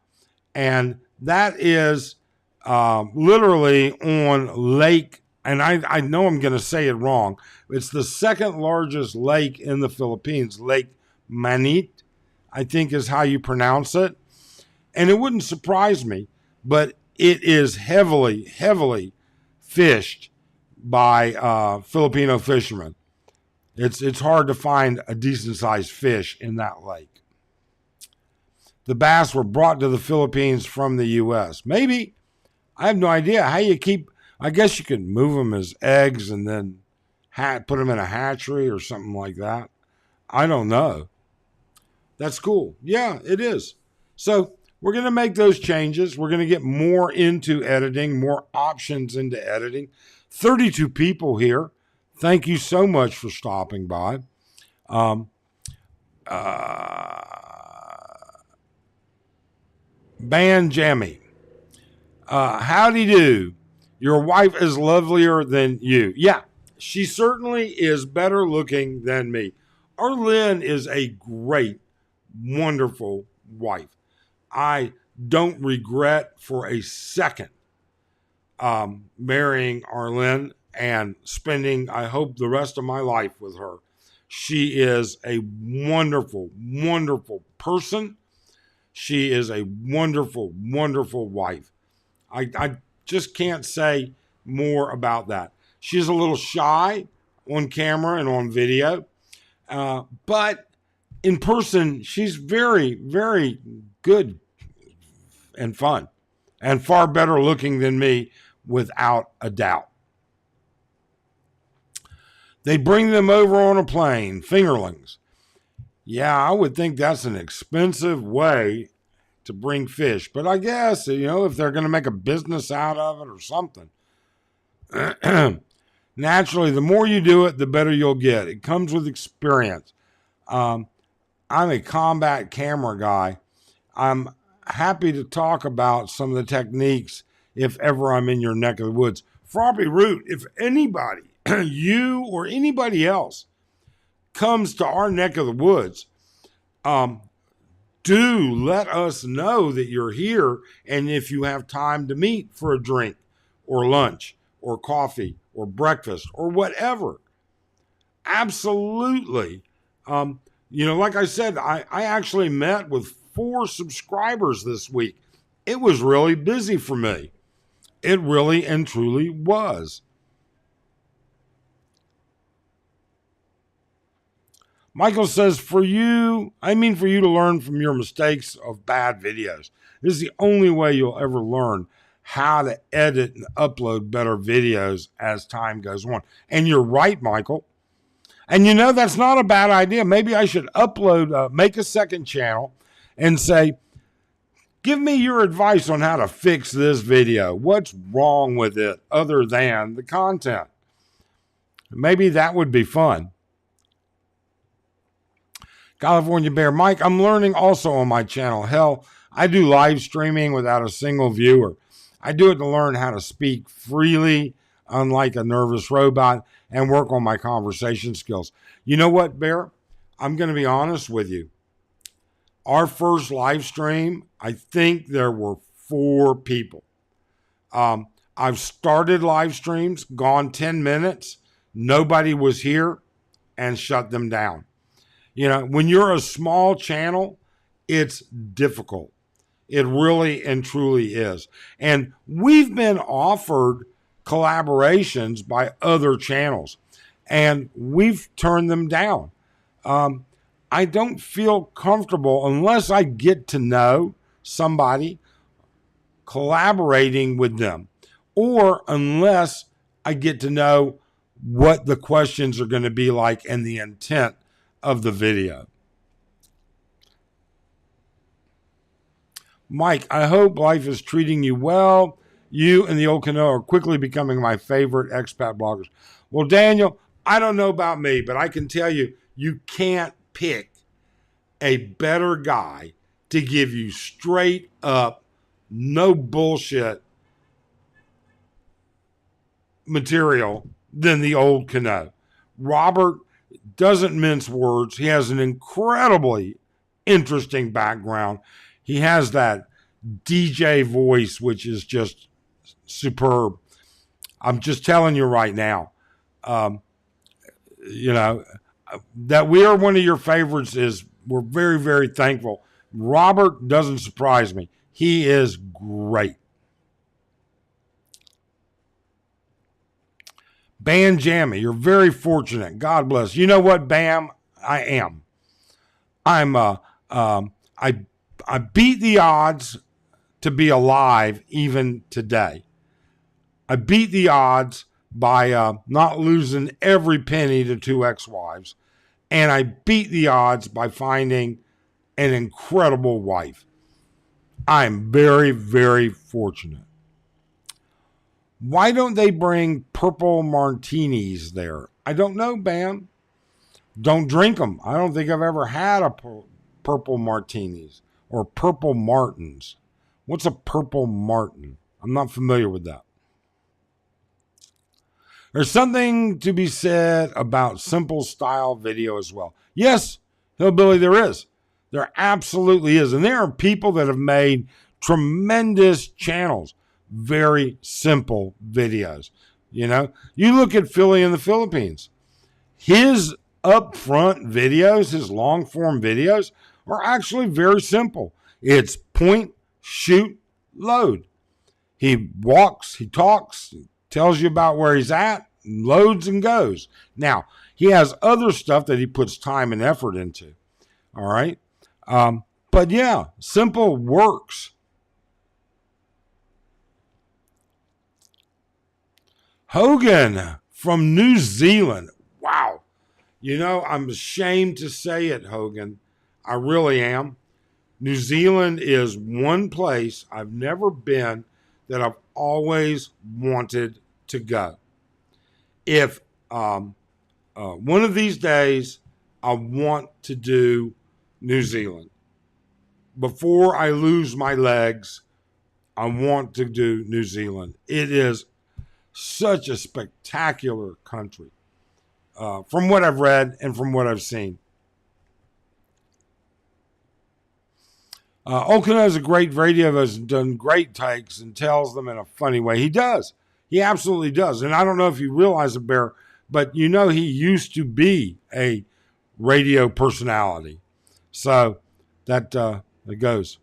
and that is literally on Lake, and I know I'm going to say it wrong. It's the second largest lake in the Philippines, Lake Manit, I think is how you pronounce it. And it wouldn't surprise me, but it is heavily, heavily fished by Filipino fishermen. It's hard to find a decent sized fish in that lake. The bass were brought to the Philippines from the U.S. Maybe. I have no idea how you keep. I guess you could move them as eggs and then put them in a hatchery or something like that. I don't know. That's cool. Yeah, it is. So we're going to make those changes. We're going to get more into editing, more options into editing. 32 people here. Thank you so much for stopping by. Ban Jammy. Howdy do. Your wife is lovelier than you. Yeah, she certainly is better looking than me. Arlene is a great, wonderful wife. I don't regret for a second marrying Arlene and spending, I hope, the rest of my life with her. She is a wonderful, wonderful person. She is a wonderful, wonderful wife. I just can't say more about that. She's a little shy on camera and on video, but in person, she's very, very good and fun and far better looking than me, without a doubt. They bring them over on a plane, fingerlings. Yeah, I would think that's an expensive way to bring fish, but I guess, if they're going to make a business out of it or something. Naturally, the more you do it, the better you'll get. It comes with experience. I'm a combat camera guy. I'm happy to talk about some of the techniques if ever I'm in your neck of the woods. Froppy Root, if anybody, you or anybody else, comes to our neck of the woods, do let us know that you're here, and if you have time to meet for a drink or lunch or coffee or breakfast or whatever. Absolutely. Like I said, I actually met with 4 subscribers this week. It was really busy for me. It really and truly was. Michael says, for you to learn from your mistakes of bad videos. This is the only way you'll ever learn how to edit and upload better videos as time goes on. And you're right, Michael. And that's not a bad idea. Maybe I should make a second channel and say, give me your advice on how to fix this video. What's wrong with it other than the content? Maybe that would be fun. California Bear, Mike, I'm learning also on my channel. Hell, I do live streaming without a single viewer. I do it to learn how to speak freely, unlike a nervous robot, and work on my conversation skills. You know what, Bear? I'm going to be honest with you. Our first live stream, I think there were 4 people. I've started live streams, gone 10 minutes, nobody was here, and shut them down. You know, when you're a small channel, it's difficult. It really and truly is. And we've been offered collaborations by other channels, and we've turned them down. I don't feel comfortable unless I get to know somebody collaborating with them, or unless I get to know what the questions are going to be like and the intent of the video. Mike, I hope life is treating you well. You and the old canoe are quickly becoming my favorite expat bloggers. Well, Daniel, I don't know about me, but I can tell you, you can't pick a better guy to give you straight up, no bullshit material than the old canoe. Robert doesn't mince words. He has an incredibly interesting background. He has that DJ voice, which is just superb. I'm just telling you right now, that we are one of your favorites is we're very, very thankful. Robert doesn't surprise me. He is great. Bam Jammy, you're very fortunate. God bless. You know what, Bam? I am. I beat the odds to be alive even today. I beat the odds by not losing every penny to 2 ex-wives. And I beat the odds by finding an incredible wife. I'm very, very fortunate. Why don't they bring purple martinis there? I don't know, Bam. Don't drink them. I don't think I've ever had a purple martinis or purple martins. What's a purple martin? I'm not familiar with that. There's something to be said about simple style video as well. Yes, Hillbilly, there is. There absolutely is. And there are people that have made tremendous channels. Very simple videos. You know, you look at Philly in the Philippines. His upfront videos, his long form videos are actually very simple. It's point, shoot, load. He walks, he talks, tells you about where he's at, loads and goes. Now, he has other stuff that he puts time and effort into. All right. But yeah, simple works. Hogan from New Zealand. Wow. You know, I'm ashamed to say it, Hogan. I really am. New Zealand is one place I've never been that I've always wanted to go. If one of these days I want to do New Zealand. Before I lose my legs, I want to do New Zealand. It is such a spectacular country, from what I've read and from what I've seen. Okina is a great radio has done great takes and tells them in a funny way. He does. He absolutely does. And I don't know if you realize it, Bear, but you know he used to be a radio personality. So that it goes.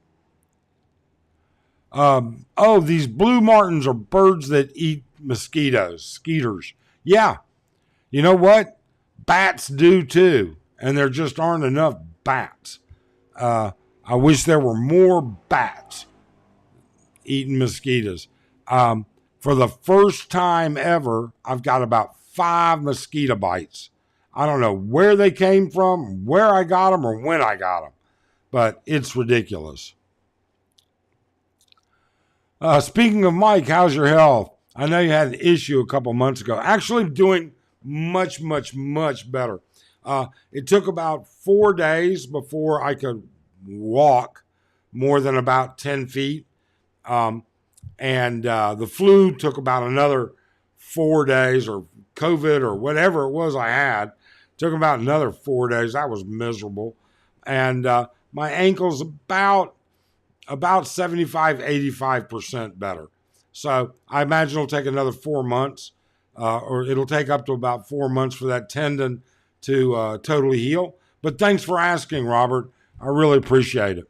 These blue martins are birds that eat mosquitoes, skeeters. Yeah. You know what? Bats do too. And there just aren't enough bats. I wish there were more bats eating mosquitoes. For the first time ever, I've got about 5 mosquito bites. I don't know where they came from, where I got them, or when I got them. But it's ridiculous. Speaking of Mike, how's your health? I know you had an issue a couple months ago. Actually doing much, much, much better. It took about 4 days before I could walk more than about 10 feet. And the flu took about another 4 days, or COVID or whatever it was I had, took about another 4 days. That was miserable. And my ankle's about 75, 85% better. So I imagine it'll take another 4 months, or it'll take up to about 4 months for that tendon to totally heal. But thanks for asking, Robert. I really appreciate it.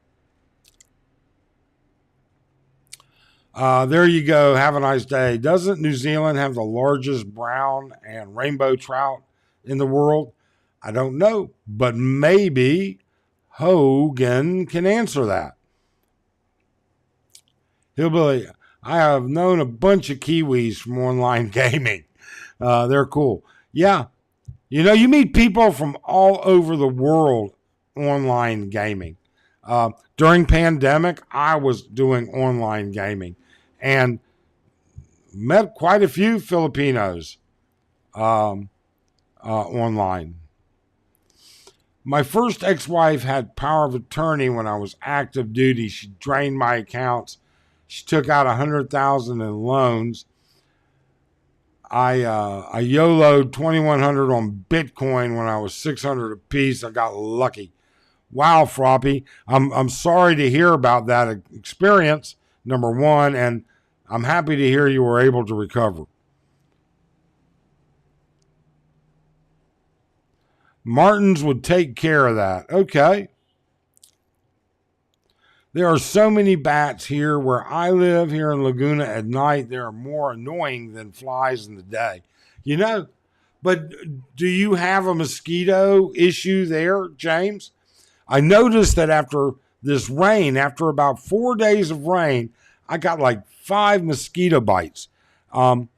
There you go. Have a nice day. Doesn't New Zealand have the largest brown and rainbow trout in the world? I don't know, but maybe Hogan can answer that. Hillbilly, I have known a bunch of Kiwis from online gaming. They're cool. Yeah. You know, you meet people from all over the world online gaming. During pandemic, I was doing online gaming and met quite a few Filipinos online. My first ex-wife had power of attorney when I was active duty. She drained my accounts. She took out $100,000 in loans. I YOLO'd 2,100 on Bitcoin when I was 600 a piece. I got lucky. Wow, Froppy. I'm sorry to hear about that experience, number one, and I'm happy to hear you were able to recover. Martins would take care of that. Okay. There are so many bats here where I live here in Laguna at night. They are more annoying than flies in the day. You know, but do you have a mosquito issue there, James? I noticed that after this rain, after about 4 days of rain, I got like 5 mosquito bites. Do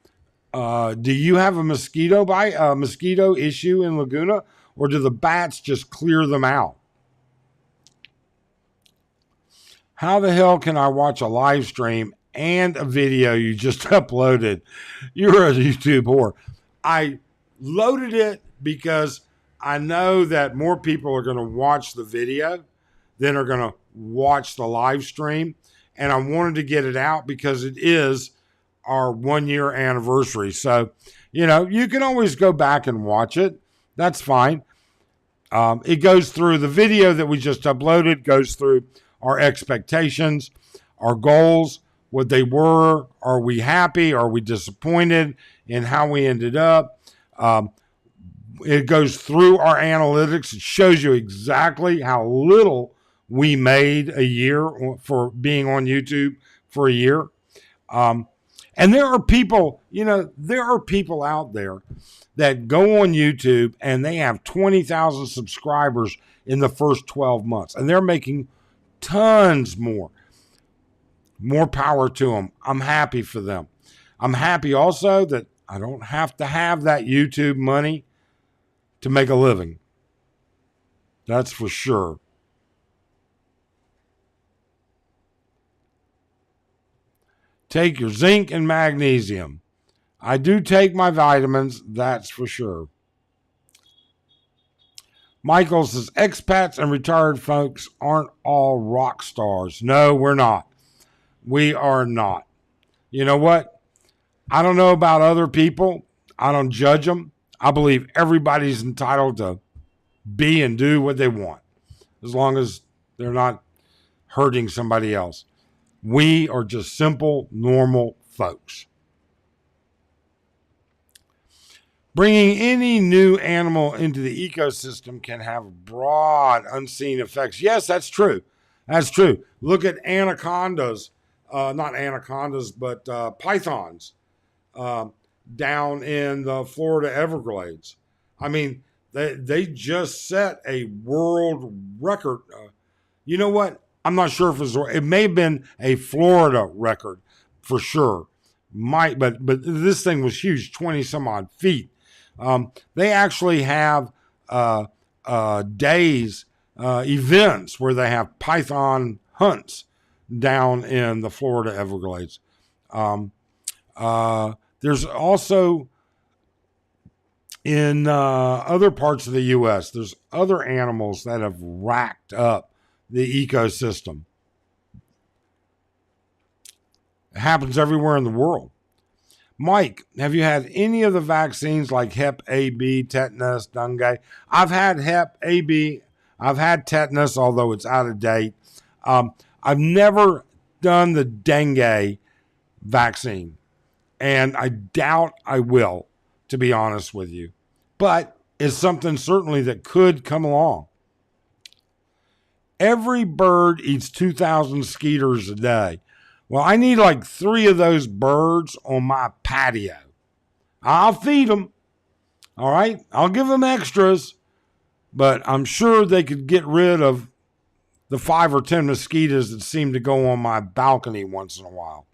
you have a mosquito issue in Laguna, or do the bats just clear them out? How the hell can I watch a live stream and a video you just uploaded? You're a YouTube whore. I loaded it because I know that more people are going to watch the video than are going to watch the live stream. And I wanted to get it out because it is our 1 year anniversary. So, you know, you can always go back and watch it. That's fine. It goes through the video that we just uploaded, goes through our expectations, our goals, what they were. Are we happy? Are we disappointed in how we ended up? It goes through our analytics. It shows you exactly how little we made a year for being on YouTube for a year. And there are people, there are people out there that go on YouTube and they have 20,000 subscribers in the first 12 months, and they're making tons more. More power to them. I'm happy for them. I'm happy also that I don't have to have that YouTube money to make a living. That's for sure. Take your zinc and magnesium. I do take my vitamins, that's for sure. Michael says, expats and retired folks aren't all rock stars. No, we're not. We are not. You know what? I don't know about other people. I don't judge them. I believe everybody's entitled to be and do what they want, as long as they're not hurting somebody else. We are just simple, normal folks. Bringing any new animal into the ecosystem can have broad, unseen effects. Yes, that's true. That's true. Look at anacondas, not anacondas, but pythons down in the Florida Everglades. I mean, they just set a world record. You know what? I'm not sure if it may have been a Florida record for sure. But this thing was huge, 20 some odd feet. They actually have days, events where they have python hunts down in the Florida Everglades. There's also in other parts of the U.S., there's other animals that have racked up the ecosystem. It happens everywhere in the world. Mike, have you had any of the vaccines like Hep A, B, tetanus, dengue? I've had Hep A, B. I've had tetanus, although it's out of date. I've never done the dengue vaccine, and I doubt I will, to be honest with you. But it's something certainly that could come along. Every bird eats 2,000 skeeters a day. Well, I need like 3 of those birds on my patio. I'll feed them. All right. I'll give them extras, but I'm sure they could get rid of the 5 or 10 mosquitoes that seem to go on my balcony once in a while.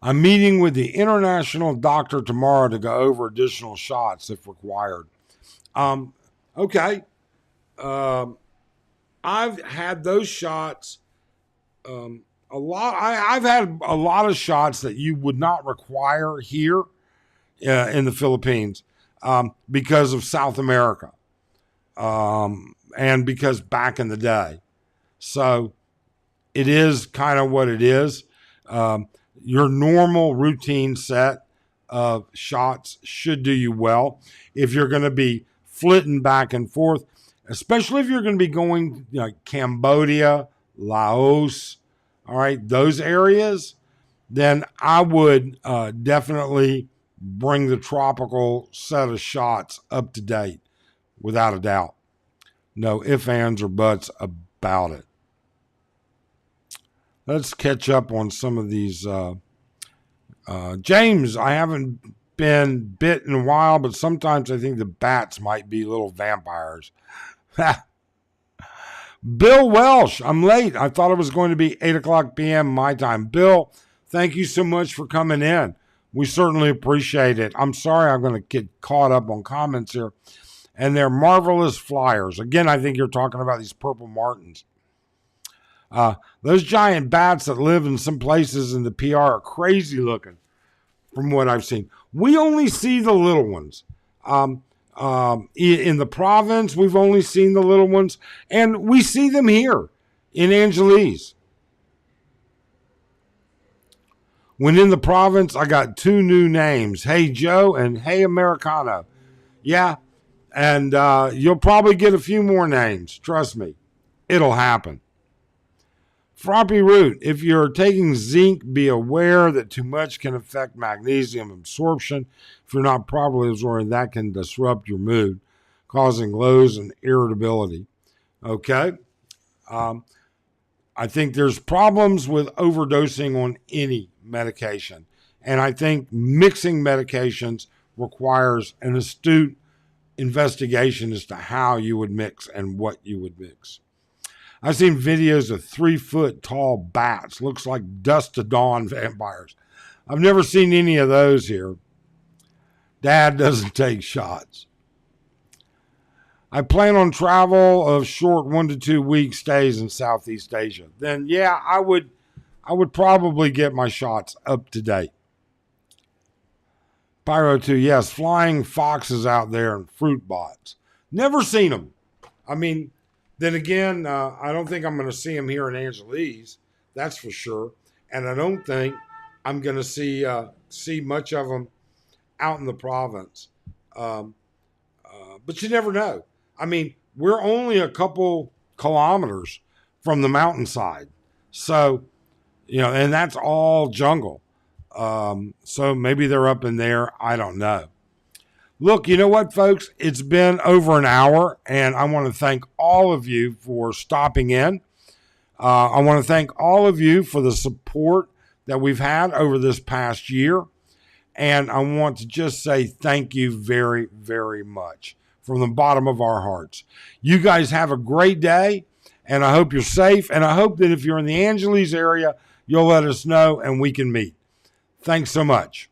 I'm meeting with the international doctor tomorrow to go over additional shots if required. Okay. I've had those shots a lot. I've had a lot of shots that you would not require here in the Philippines because of South America and because back in the day. So it is kind of what it is. Your normal routine set of shots should do you well. If you're going to be flitting back and forth, especially if you're going to be going Cambodia, Laos, all right, those areas, then I would definitely bring the tropical set of shots up to date, without a doubt. No ifs, ands, or buts about it. Let's catch up on some of these. James, I haven't been bit in a while, but sometimes I think the bats might be little vampires. Bill Welsh, I'm late. I thought it was going to be 8 o'clock p.m. my time. Bill, thank you so much for coming in. We certainly appreciate it. I'm sorry I'm going to get caught up on comments here. And they're marvelous flyers. Again, I think you're talking about these purple martins. Those giant bats that live in some places in the PR are crazy looking from what I've seen. We only see the little ones. In the province, we've only seen the little ones, and we see them here in Angeles. When in the province, I got 2 new names, Hey Joe and Hey Americano. Yeah, and you'll probably get a few more names. Trust me, it'll happen. Froppy Root, if you're taking zinc, be aware that too much can affect magnesium absorption. If you're not properly absorbing, that can disrupt your mood, causing lows and irritability. Okay? I think there's problems with overdosing on any medication. And I think mixing medications requires an astute investigation as to how you would mix and what you would mix. I've seen videos of 3-foot tall bats. Looks like dusk to dawn vampires. I've never seen any of those here. Dad doesn't take shots. I plan on travel of short 1 to 2 week stays in Southeast Asia. Then, yeah, I would probably get my shots up to date. Pyro 2, yes, flying foxes out there and fruit bots. Never seen them. I mean, then again, I don't think I'm going to see them here in Angeles. That's for sure. And I don't think I'm going to see much of them out in the province. But you never know. I mean, we're only a couple kilometers from the mountainside. So, and that's all jungle. So maybe they're up in there. I don't know. Look, you know what, folks? It's been over an hour, and I want to thank all of you for stopping in. I want to thank all of you for the support that we've had over this past year. And I want to just say thank you very, very much from the bottom of our hearts. You guys have a great day, and I hope you're safe. And I hope that if you're in the Angeles area, you'll let us know and we can meet. Thanks so much.